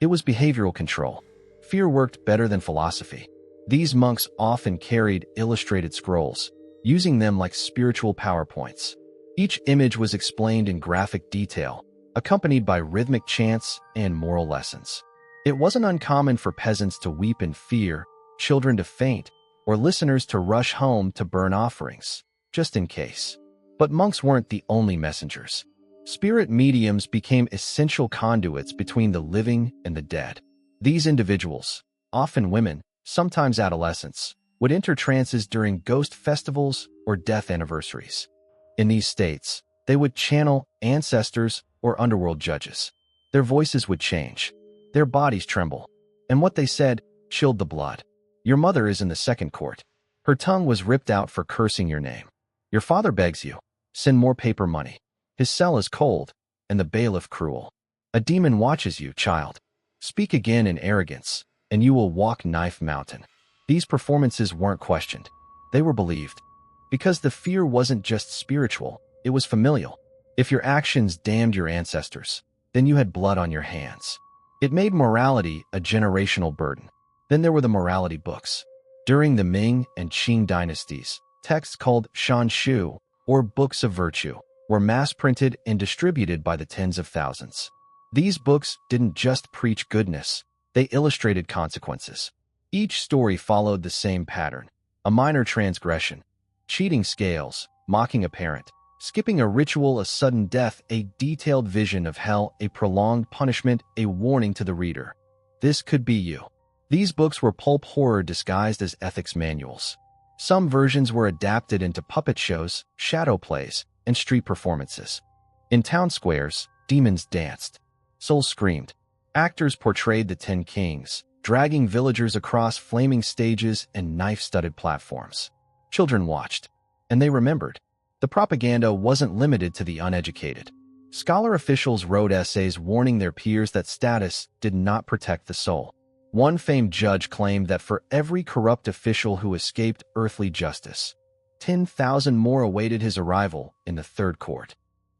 It was behavioral control. Fear worked better than philosophy. These monks often carried illustrated scrolls, using them like spiritual PowerPoints. Each image was explained in graphic detail, accompanied by rhythmic chants and moral lessons. It wasn't uncommon for peasants to weep in fear, children to faint, or listeners to rush home to burn offerings, just in case. But monks weren't the only messengers. Spirit mediums became essential conduits between the living and the dead. These individuals, often women, sometimes adolescents, would enter trances during ghost festivals or death anniversaries. In these states, they would channel ancestors or underworld judges. Their voices would change, their bodies tremble, and what they said chilled the blood. Your mother is in the second court. Her tongue was ripped out for cursing your name. Your father begs you, send more paper money. His cell is cold, and the bailiff cruel. A demon watches you, child. Speak again in arrogance, and you will walk Knife Mountain. These performances weren't questioned. They were believed. Because the fear wasn't just spiritual, it was familial. If your actions damned your ancestors, then you had blood on your hands. It made morality a generational burden. Then there were the morality books. During the Ming and Qing dynasties, texts called Shanshu, or books of virtue, were mass-printed and distributed by the tens of thousands. These books didn't just preach goodness, they illustrated consequences. Each story followed the same pattern: a minor transgression, cheating scales, mocking a parent, skipping a ritual, a sudden death, a detailed vision of hell, a prolonged punishment, a warning to the reader. This could be you. These books were pulp horror disguised as ethics manuals. Some versions were adapted into puppet shows, shadow plays, and street performances. In town squares, demons danced. Souls screamed. Actors portrayed the 10 kings, dragging villagers across flaming stages and knife-studded platforms. Children watched, and they remembered. The propaganda wasn't limited to the uneducated. Scholar officials wrote essays warning their peers that status did not protect the soul. One famed judge claimed that for every corrupt official who escaped earthly justice, 10,000 more awaited his arrival in the third court.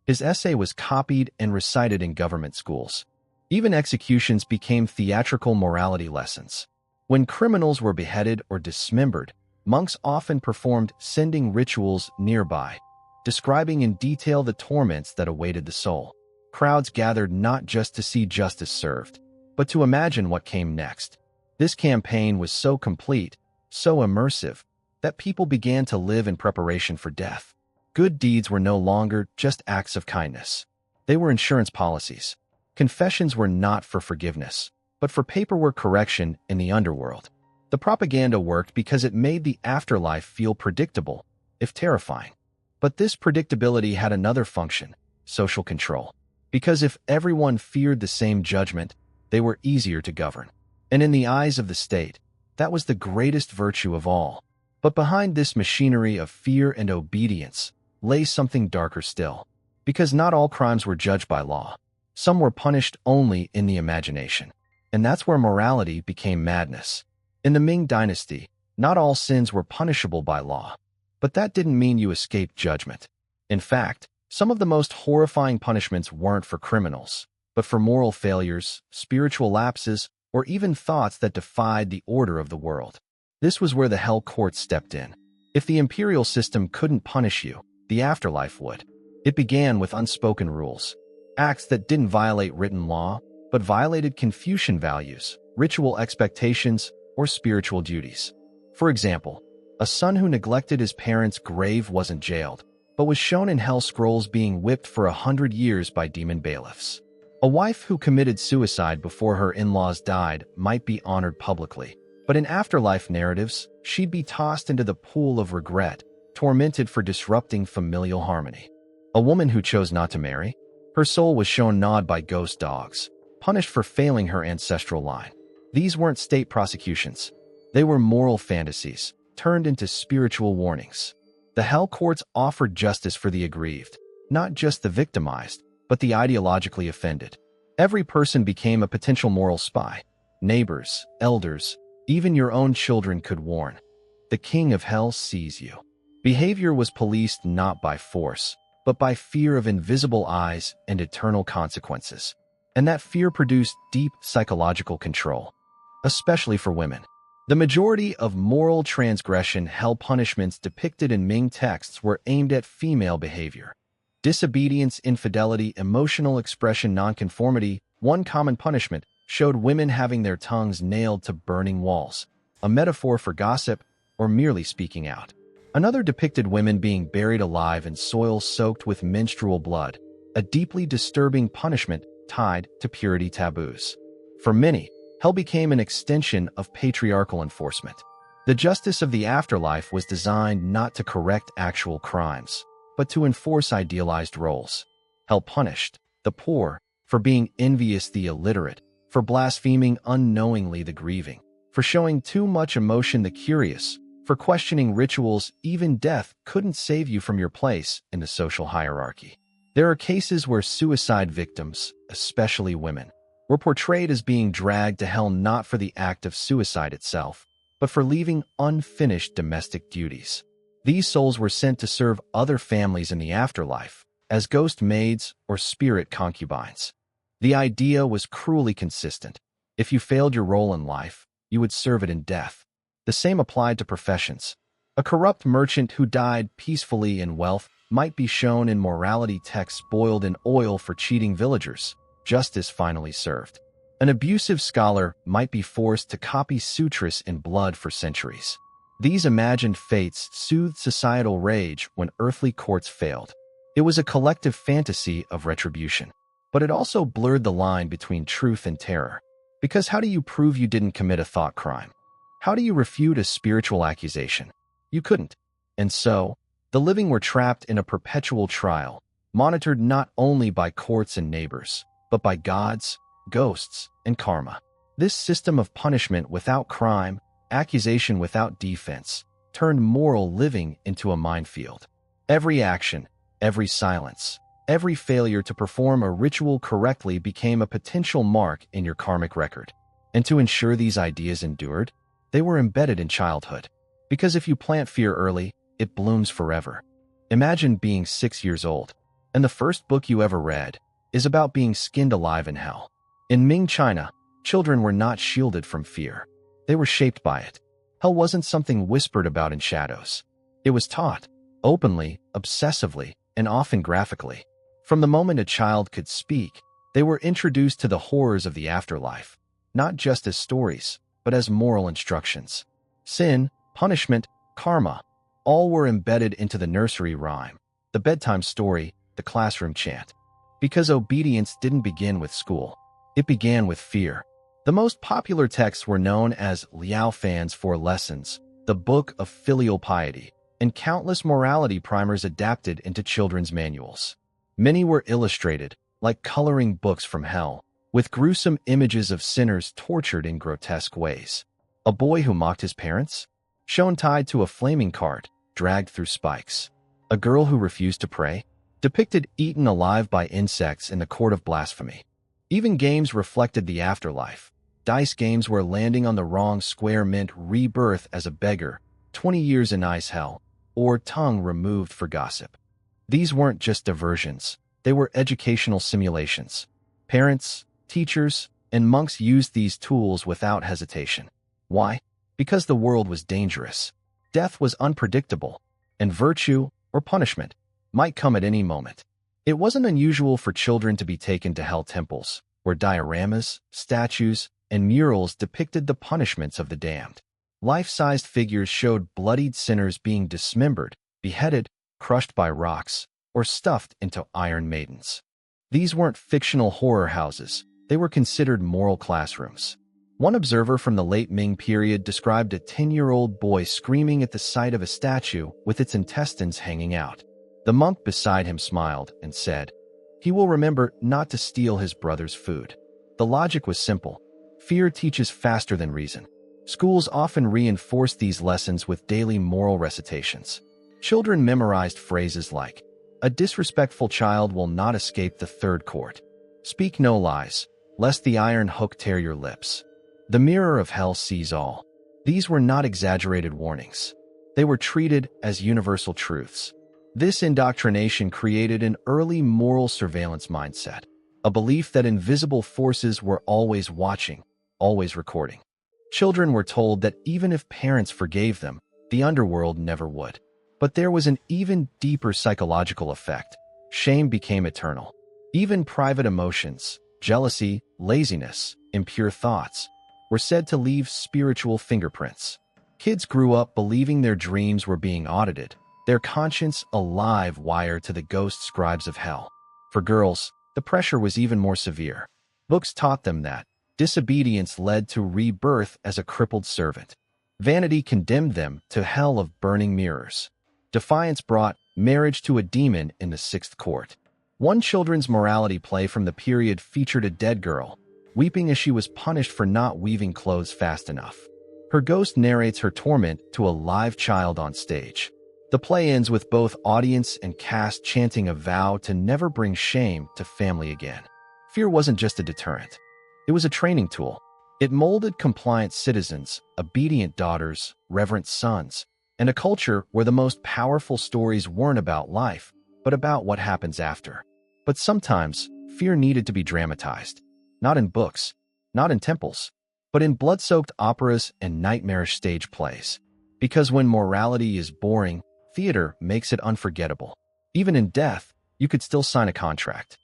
His essay was copied and recited in government schools. Even executions became theatrical morality lessons. When criminals were beheaded or dismembered, monks often performed sending rituals nearby, describing in detail the torments that awaited the soul. Crowds gathered not just to see justice served, but to imagine what came next. This campaign was so complete, so immersive, that people began to live in preparation for death. Good deeds were no longer just acts of kindness. They were insurance policies. Confessions were not for forgiveness, but for paperwork correction in the underworld. The propaganda worked because it made the afterlife feel predictable, if terrifying. But this predictability had another function: social control. Because if everyone feared the same judgment, they were easier to govern. And in the eyes of the state, that was the greatest virtue of all. But behind this machinery of fear and obedience lay something darker still. Because not all crimes were judged by law. Some were punished only in the imagination. And that's where morality became madness. In the Ming Dynasty, not all sins were punishable by law. But that didn't mean you escaped judgment. In fact, some of the most horrifying punishments weren't for criminals, but for moral failures, spiritual lapses, or even thoughts that defied the order of the world. This was where the hell court stepped in. If the imperial system couldn't punish you, the afterlife would. It began with unspoken rules. Acts that didn't violate written law, but violated Confucian values, ritual expectations, or spiritual duties. For example, a son who neglected his parents' grave wasn't jailed, but was shown in hell scrolls being whipped for 100 years by demon bailiffs. A wife who committed suicide before her in-laws died might be honored publicly, but in afterlife narratives, she'd be tossed into the pool of regret, tormented for disrupting familial harmony. A woman who chose not to marry, her soul was shown gnawed by ghost dogs, punished for failing her ancestral line. These weren't state prosecutions. They were moral fantasies, turned into spiritual warnings. The hell courts offered justice for the aggrieved, not just the victimized, but the ideologically offended. Every person became a potential moral spy. Neighbors, elders, even your own children could warn. The king of hell sees you. Behavior was policed not by force, but by fear of invisible eyes and eternal consequences. And that fear produced deep psychological control, especially for women. The majority of moral transgression hell punishments depicted in Ming texts were aimed at female behavior. Disobedience, infidelity, emotional expression, nonconformity. One common punishment showed women having their tongues nailed to burning walls, a metaphor for gossip or merely speaking out. Another depicted women being buried alive in soil soaked with menstrual blood, a deeply disturbing punishment tied to purity taboos. For many, hell became an extension of patriarchal enforcement. The justice of the afterlife was designed not to correct actual crimes, but to enforce idealized roles. Hell punished the poor for being envious, the illiterate for blaspheming unknowingly, the grieving for showing too much emotion, the curious for questioning rituals. Even death couldn't save you from your place in the social hierarchy. There are cases where suicide victims, especially women, were portrayed as being dragged to hell not for the act of suicide itself, but for leaving unfinished domestic duties. These souls were sent to serve other families in the afterlife, as ghost maids or spirit concubines. The idea was cruelly consistent. If you failed your role in life, you would serve it in death. The same applied to professions. A corrupt merchant who died peacefully in wealth might be shown in morality texts boiled in oil for cheating villagers. Justice finally served. An abusive scholar might be forced to copy sutras in blood for centuries. These imagined fates soothed societal rage when earthly courts failed. It was a collective fantasy of retribution. But it also blurred the line between truth and terror. Because how do you prove you didn't commit a thought crime? How do you refute a spiritual accusation? You couldn't. And so, the living were trapped in a perpetual trial, monitored not only by courts and neighbors, but by gods, ghosts, and karma. This system of punishment without crime, accusation without defense, turned moral living into a minefield. Every action, every silence, every failure to perform a ritual correctly became a potential mark in your karmic record. And to ensure these ideas endured, they were embedded in childhood. Because if you plant fear early, it blooms forever. Imagine being 6 years old, and the first book you ever read is about being skinned alive in hell. In Ming China, children were not shielded from fear. They were shaped by it. Hell wasn't something whispered about in shadows. It was taught, openly, obsessively, and often graphically. From the moment a child could speak, they were introduced to the horrors of the afterlife, not just as stories, but as moral instructions. Sin, punishment, karma, all were embedded into the nursery rhyme, the bedtime story, the classroom chant. Because obedience didn't begin with school. It began with fear. The most popular texts were known as Liao Fan's 4 Lessons, the Book of Filial Piety, and countless morality primers adapted into children's manuals. Many were illustrated, like coloring books from hell, with gruesome images of sinners tortured in grotesque ways. A boy who mocked his parents? Shown tied to a flaming cart, dragged through spikes. A girl who refused to pray? Depicted eaten alive by insects in the court of blasphemy. Even games reflected the afterlife. Dice games where landing on the wrong square meant rebirth as a beggar, 20 years in ice hell, or tongue removed for gossip. These weren't just diversions, they were educational simulations. Parents, teachers, and monks used these tools without hesitation. Why? Because the world was dangerous. Death was unpredictable, and virtue, or punishment, might come at any moment. It wasn't unusual for children to be taken to hell temples, where dioramas, statues, and murals depicted the punishments of the damned. Life-sized figures showed bloodied sinners being dismembered, beheaded, crushed by rocks, or stuffed into iron maidens. These weren't fictional horror houses, they were considered moral classrooms. One observer from the late Ming period described a 10-year-old boy screaming at the sight of a statue with its intestines hanging out. The monk beside him smiled and said, "He will remember not to steal his brother's food." The logic was simple. Fear teaches faster than reason. Schools often reinforced these lessons with daily moral recitations. Children memorized phrases like, "A disrespectful child will not escape the third court. Speak no lies, lest the iron hook tear your lips. The mirror of hell sees all." These were not exaggerated warnings. They were treated as universal truths. This indoctrination created an early moral surveillance mindset, a belief that invisible forces were always watching, always recording. Children were told that even if parents forgave them, the underworld never would. But there was an even deeper psychological effect. Shame became eternal. Even private emotions, jealousy, laziness, impure thoughts, were said to leave spiritual fingerprints. Kids grew up believing their dreams were being audited, their conscience a live wire to the ghost scribes of hell. For girls, the pressure was even more severe. Books taught them that disobedience led to rebirth as a crippled servant. Vanity condemned them to hell of burning mirrors. Defiance brought marriage to a demon in the sixth court. One children's morality play from the period featured a dead girl, weeping as she was punished for not weaving clothes fast enough. Her ghost narrates her torment to a live child on stage. The play ends with both audience and cast chanting a vow to never bring shame to family again. Fear wasn't just a deterrent. It was a training tool. It molded compliant citizens, obedient daughters, reverent sons, and a culture where the most powerful stories weren't about life, but about what happens after. But sometimes, fear needed to be dramatized. Not in books, not in temples, but in blood-soaked operas and nightmarish stage plays. Because when morality is boring, theater makes it unforgettable. Even in death, you could still sign a contract.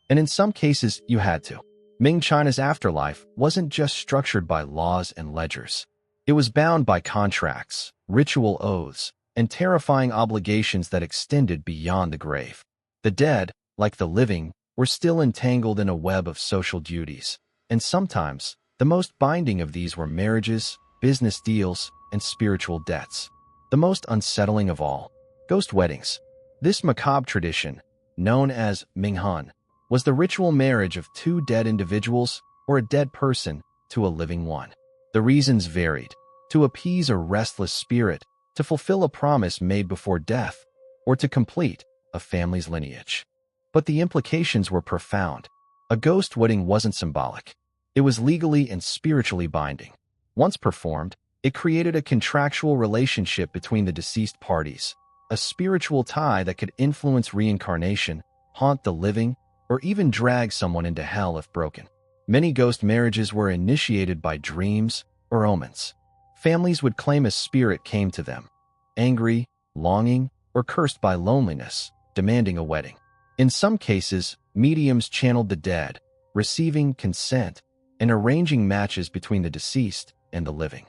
And in some cases, you had to. Ming China's afterlife wasn't just structured by laws and ledgers. It was bound by contracts, ritual oaths, and terrifying obligations that extended beyond the grave. The dead, like the living, were still entangled in a web of social duties. And sometimes, the most binding of these were marriages, business deals, and spiritual debts. The most unsettling of all, ghost weddings. This macabre tradition, known as Minghan, Was the ritual marriage of two dead individuals or a dead person to a living one? The reasons varied: to appease a restless spirit, to fulfill a promise made before death, or to complete a family's lineage. But the implications were profound. A ghost wedding wasn't symbolic. It was legally and spiritually binding. Once performed, it created a contractual relationship between the deceased parties, a spiritual tie that could influence reincarnation, haunt the living, or even drag someone into hell if broken. Many ghost marriages were initiated by dreams or omens. Families would claim a spirit came to them, angry, longing, or cursed by loneliness, demanding a wedding. In some cases, mediums channeled the dead, receiving consent and arranging matches between the deceased and the living.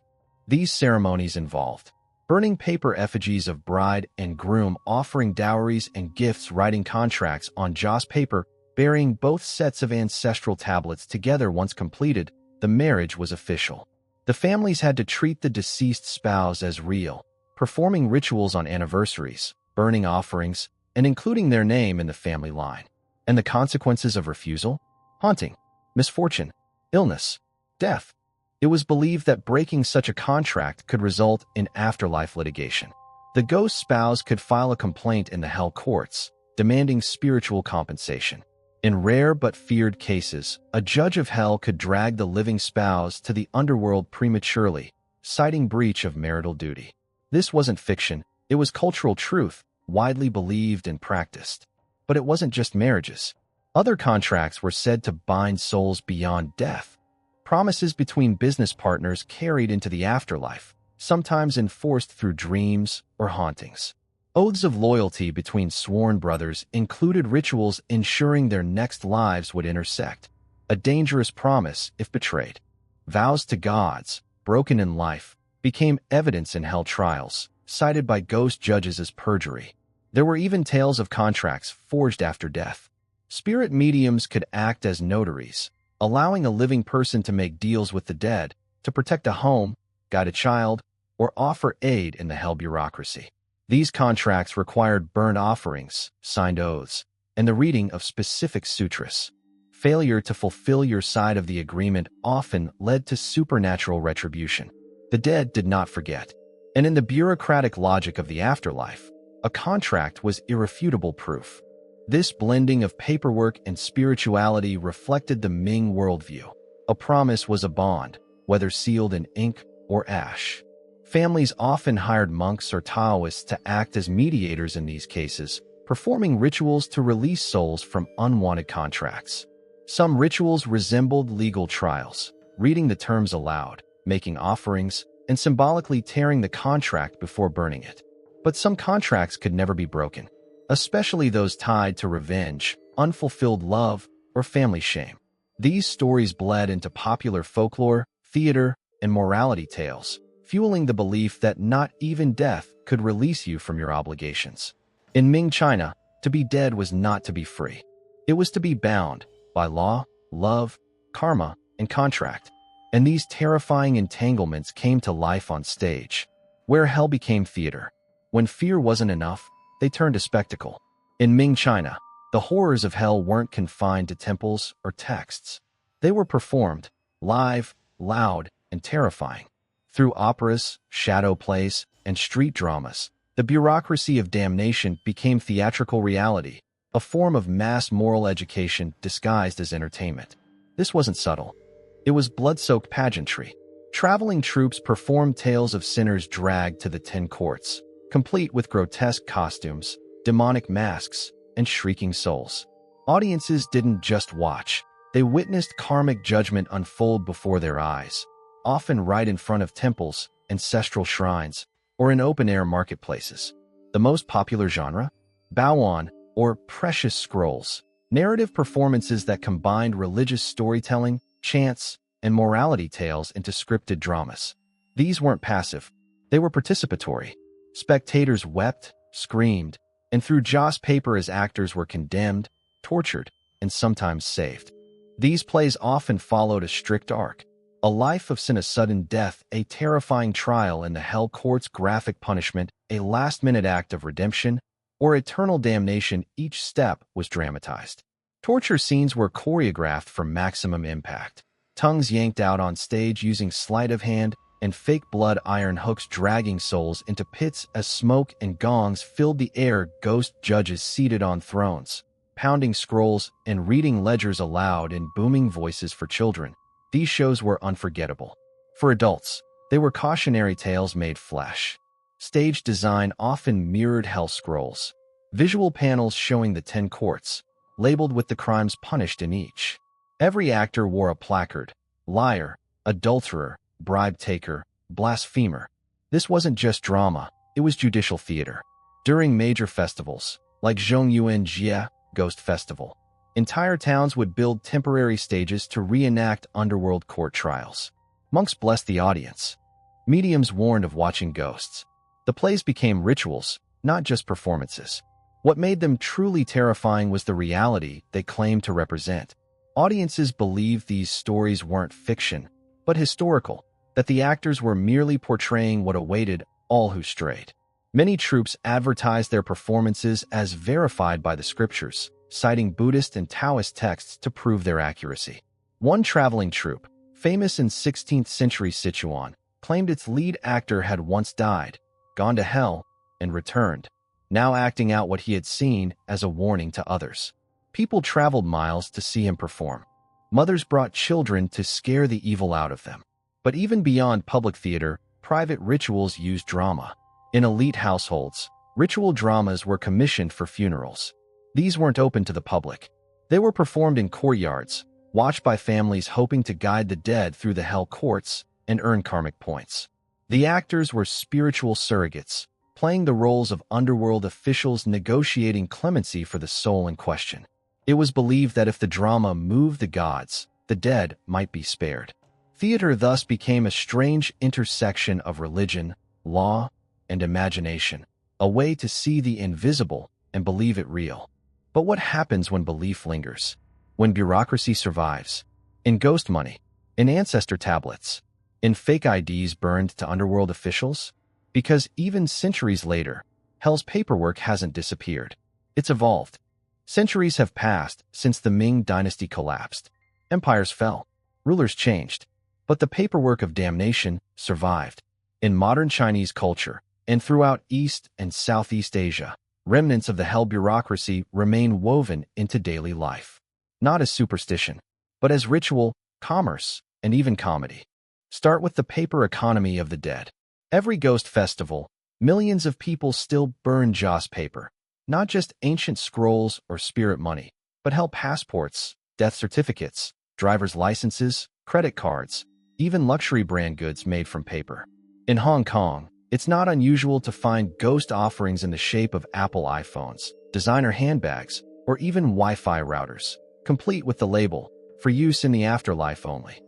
These ceremonies involved burning paper effigies of bride and groom, offering dowries and gifts, writing contracts on joss paper, burying both sets of ancestral tablets together. Once completed, the marriage was official. The families had to treat the deceased spouse as real, performing rituals on anniversaries, burning offerings, and including their name in the family line. And the consequences of refusal? Haunting, misfortune, illness, death. It was believed that breaking such a contract could result in afterlife litigation. The ghost spouse could file a complaint in the hell courts, demanding spiritual compensation. In rare but feared cases, a judge of hell could drag the living spouse to the underworld prematurely, citing breach of marital duty. This wasn't fiction, it was cultural truth, widely believed and practiced. But it wasn't just marriages. Other contracts were said to bind souls beyond death. Promises between business partners carried into the afterlife, sometimes enforced through dreams or hauntings. Oaths of loyalty between sworn brothers included rituals ensuring their next lives would intersect, a dangerous promise if betrayed. Vows to gods, broken in life, became evidence in hell trials, cited by ghost judges as perjury. There were even tales of contracts forged after death. Spirit mediums could act as notaries, allowing a living person to make deals with the dead to protect a home, guide a child, or offer aid in the hell bureaucracy. These contracts required burnt offerings, signed oaths, and the reading of specific sutras. Failure to fulfill your side of the agreement often led to supernatural retribution. The dead did not forget. And in the bureaucratic logic of the afterlife, a contract was irrefutable proof. This blending of paperwork and spirituality reflected the Ming worldview. A promise was a bond, whether sealed in ink or ash. Families often hired monks or Daoists to act as mediators in these cases, performing rituals to release souls from unwanted contracts. Some rituals resembled legal trials, reading the terms aloud, making offerings, and symbolically tearing the contract before burning it. But some contracts could never be broken, especially those tied to revenge, unfulfilled love, or family shame. These stories bled into popular folklore, theater, and morality tales, fueling the belief that not even death could release you from your obligations. In Ming China, to be dead was not to be free. It was to be bound by law, love, karma, and contract. And these terrifying entanglements came to life on stage, where hell became theater. When fear wasn't enough, they turned to spectacle. In Ming China, the horrors of hell weren't confined to temples or texts. They were performed, live, loud, and terrifying. Through operas, shadow plays, and street dramas, the bureaucracy of damnation became theatrical reality, a form of mass moral education disguised as entertainment. This wasn't subtle. It was blood-soaked pageantry. Traveling troupes performed tales of sinners dragged to the 10 courts, complete with grotesque costumes, demonic masks, and shrieking souls. Audiences didn't just watch. They witnessed karmic judgment unfold before their eyes, often right in front of temples, ancestral shrines, or in open-air marketplaces. The most popular genre? Baoan, or precious scrolls, narrative performances that combined religious storytelling, chants, and morality tales into scripted dramas. These weren't passive. They were participatory. Spectators wept, screamed, and threw joss paper as actors were condemned, tortured, and sometimes saved. These plays often followed a strict arc. A life of sin, a sudden death, a terrifying trial in the hell courts, graphic punishment, a last-minute act of redemption, or eternal damnation. Each step was dramatized. Torture scenes were choreographed for maximum impact. Tongues yanked out on stage using sleight of hand, and fake blood iron hooks dragging souls into pits as smoke and gongs filled the air. Ghost judges seated on thrones, pounding scrolls and reading ledgers aloud in booming voices for children. These shows were unforgettable. For adults, they were cautionary tales made flesh. Stage design often mirrored hell scrolls, visual panels showing the 10 courts, labeled with the crimes punished in each. Every actor wore a placard: liar, adulterer, bribe taker, blasphemer. This wasn't just drama, it was judicial theater. During major festivals, like Zhongyuan Jie Ghost Festival, entire towns would build temporary stages to reenact underworld court trials. Monks blessed the audience. Mediums warned of watching ghosts. The plays became rituals, not just performances. What made them truly terrifying was the reality they claimed to represent. Audiences believed these stories weren't fiction, but historical, that the actors were merely portraying what awaited all who strayed. Many troupes advertised their performances as verified by the scriptures, citing Buddhist and Taoist texts to prove their accuracy. One traveling troupe, famous in 16th century Sichuan, claimed its lead actor had once died, gone to hell, and returned, now acting out what he had seen as a warning to others. People traveled miles to see him perform. Mothers brought children to scare the evil out of them. But even beyond public theater, private rituals used drama. In elite households, ritual dramas were commissioned for funerals. These weren't open to the public. They were performed in courtyards, watched by families hoping to guide the dead through the hell courts and earn karmic points. The actors were spiritual surrogates, playing the roles of underworld officials negotiating clemency for the soul in question. It was believed that if the drama moved the gods, the dead might be spared. Theater thus became a strange intersection of religion, law, and imagination, a way to see the invisible and believe it real. But what happens when belief lingers? When bureaucracy survives? In ghost money? In ancestor tablets? In fake IDs burned to underworld officials? Because even centuries later, hell's paperwork hasn't disappeared. It's evolved. Centuries have passed since the Ming dynasty collapsed. Empires fell. Rulers changed. But the paperwork of damnation survived. In modern Chinese culture, and throughout East and Southeast Asia, remnants of the hell bureaucracy remain woven into daily life. Not as superstition, but as ritual, commerce, and even comedy. Start with the paper economy of the dead. Every ghost festival, millions of people still burn joss paper. Not just ancient scrolls or spirit money, but hell passports, death certificates, driver's licenses, credit cards, even luxury brand goods made from paper. In Hong Kong, it's not unusual to find ghost offerings in the shape of Apple iPhones, designer handbags, or even Wi-Fi routers, complete with the label, "For use in the afterlife only."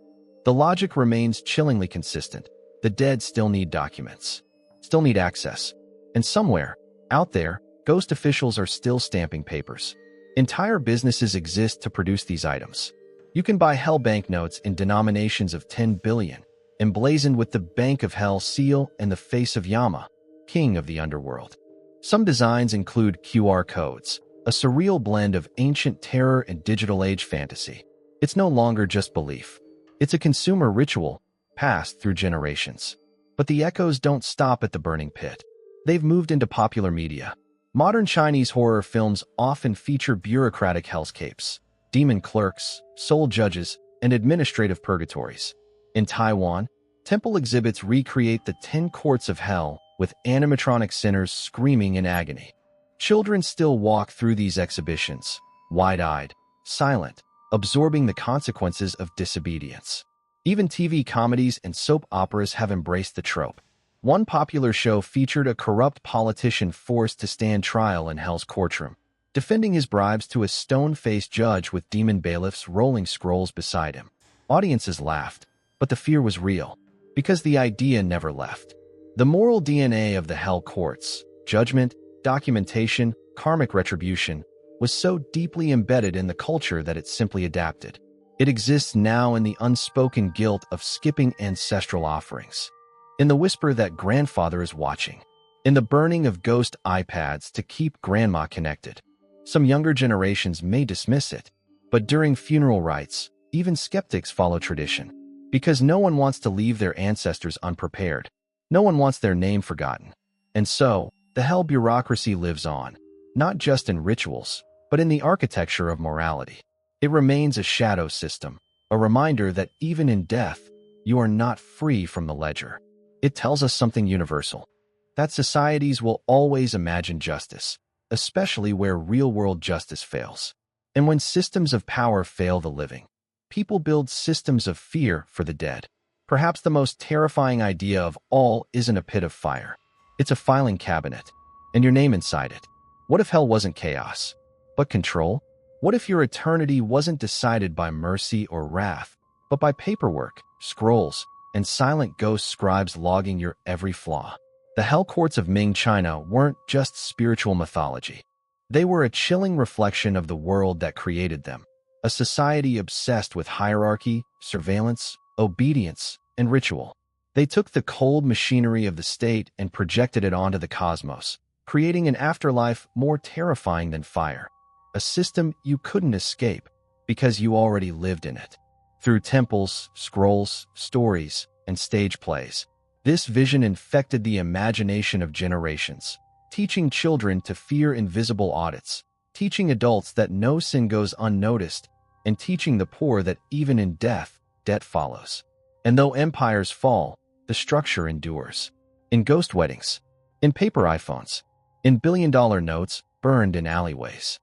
The logic remains chillingly consistent. The dead still need documents, still need access. And somewhere, out there, ghost officials are still stamping papers. Entire businesses exist to produce these items. You can buy hell banknotes in denominations of 10 billion, emblazoned with the Bank of Hell seal and the face of Yama, king of the underworld. Some designs include QR codes, a surreal blend of ancient terror and digital age fantasy. It's no longer just belief. It's a consumer ritual, passed through generations. But the echoes don't stop at the burning pit. They've moved into popular media. Modern Chinese horror films often feature bureaucratic hellscapes, demon clerks, soul judges, and administrative purgatories. In Taiwan, temple exhibits recreate the 10 courts of hell with animatronic sinners screaming in agony. Children still walk through these exhibitions, wide-eyed, silent, absorbing the consequences of disobedience. Even TV comedies and soap operas have embraced the trope. One popular show featured a corrupt politician forced to stand trial in hell's courtroom, defending his bribes to a stone-faced judge with demon bailiffs rolling scrolls beside him. Audiences laughed, but the fear was real, because the idea never left. The moral DNA of the hell courts, judgment, documentation, karmic retribution, was so deeply embedded in the culture that it simply adapted. It exists now in the unspoken guilt of skipping ancestral offerings, in the whisper that grandfather is watching, in the burning of ghost iPads to keep grandma connected. Some younger generations may dismiss it, But during funeral rites, even skeptics follow tradition. Because no one wants to leave their ancestors unprepared. No one wants their name forgotten. And so, the hell bureaucracy lives on, not just in rituals, but in the architecture of morality. It remains a shadow system, a reminder that even in death, you are not free from the ledger. It tells us something universal, that societies will always imagine justice, especially where real-world justice fails. And when systems of power fail the living, people build systems of fear for the dead. Perhaps the most terrifying idea of all isn't a pit of fire. It's a filing cabinet, and your name inside it. What if hell wasn't chaos, but control? What if your eternity wasn't decided by mercy or wrath, but by paperwork, scrolls, and silent ghost scribes logging your every flaw? The hell courts of Ming China weren't just spiritual mythology. They were a chilling reflection of the world that created them, a society obsessed with hierarchy, surveillance, obedience, and ritual. They took the cold machinery of the state and projected it onto the cosmos, creating an afterlife more terrifying than fire, a system you couldn't escape because you already lived in it. Through temples, scrolls, stories, and stage plays, this vision infected the imagination of generations, teaching children to fear invisible audits, teaching adults that no sin goes unnoticed, and teaching the poor that even in death, debt follows. And though empires fall, the structure endures. In ghost weddings, in paper iPhones, in billion-dollar notes burned in alleyways.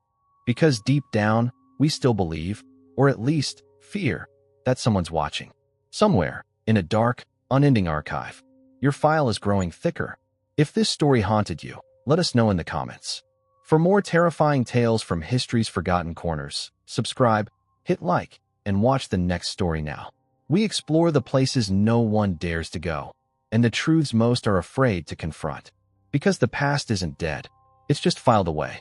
Because deep down, we still believe, or at least fear, that someone's watching. Somewhere, in a dark, unending archive. Your file is growing thicker. If this story haunted you, let us know in the comments. For more terrifying tales from history's forgotten corners, subscribe, hit like, and watch the next story now. We explore the places no one dares to go, and the truths most are afraid to confront. Because the past isn't dead, it's just filed away.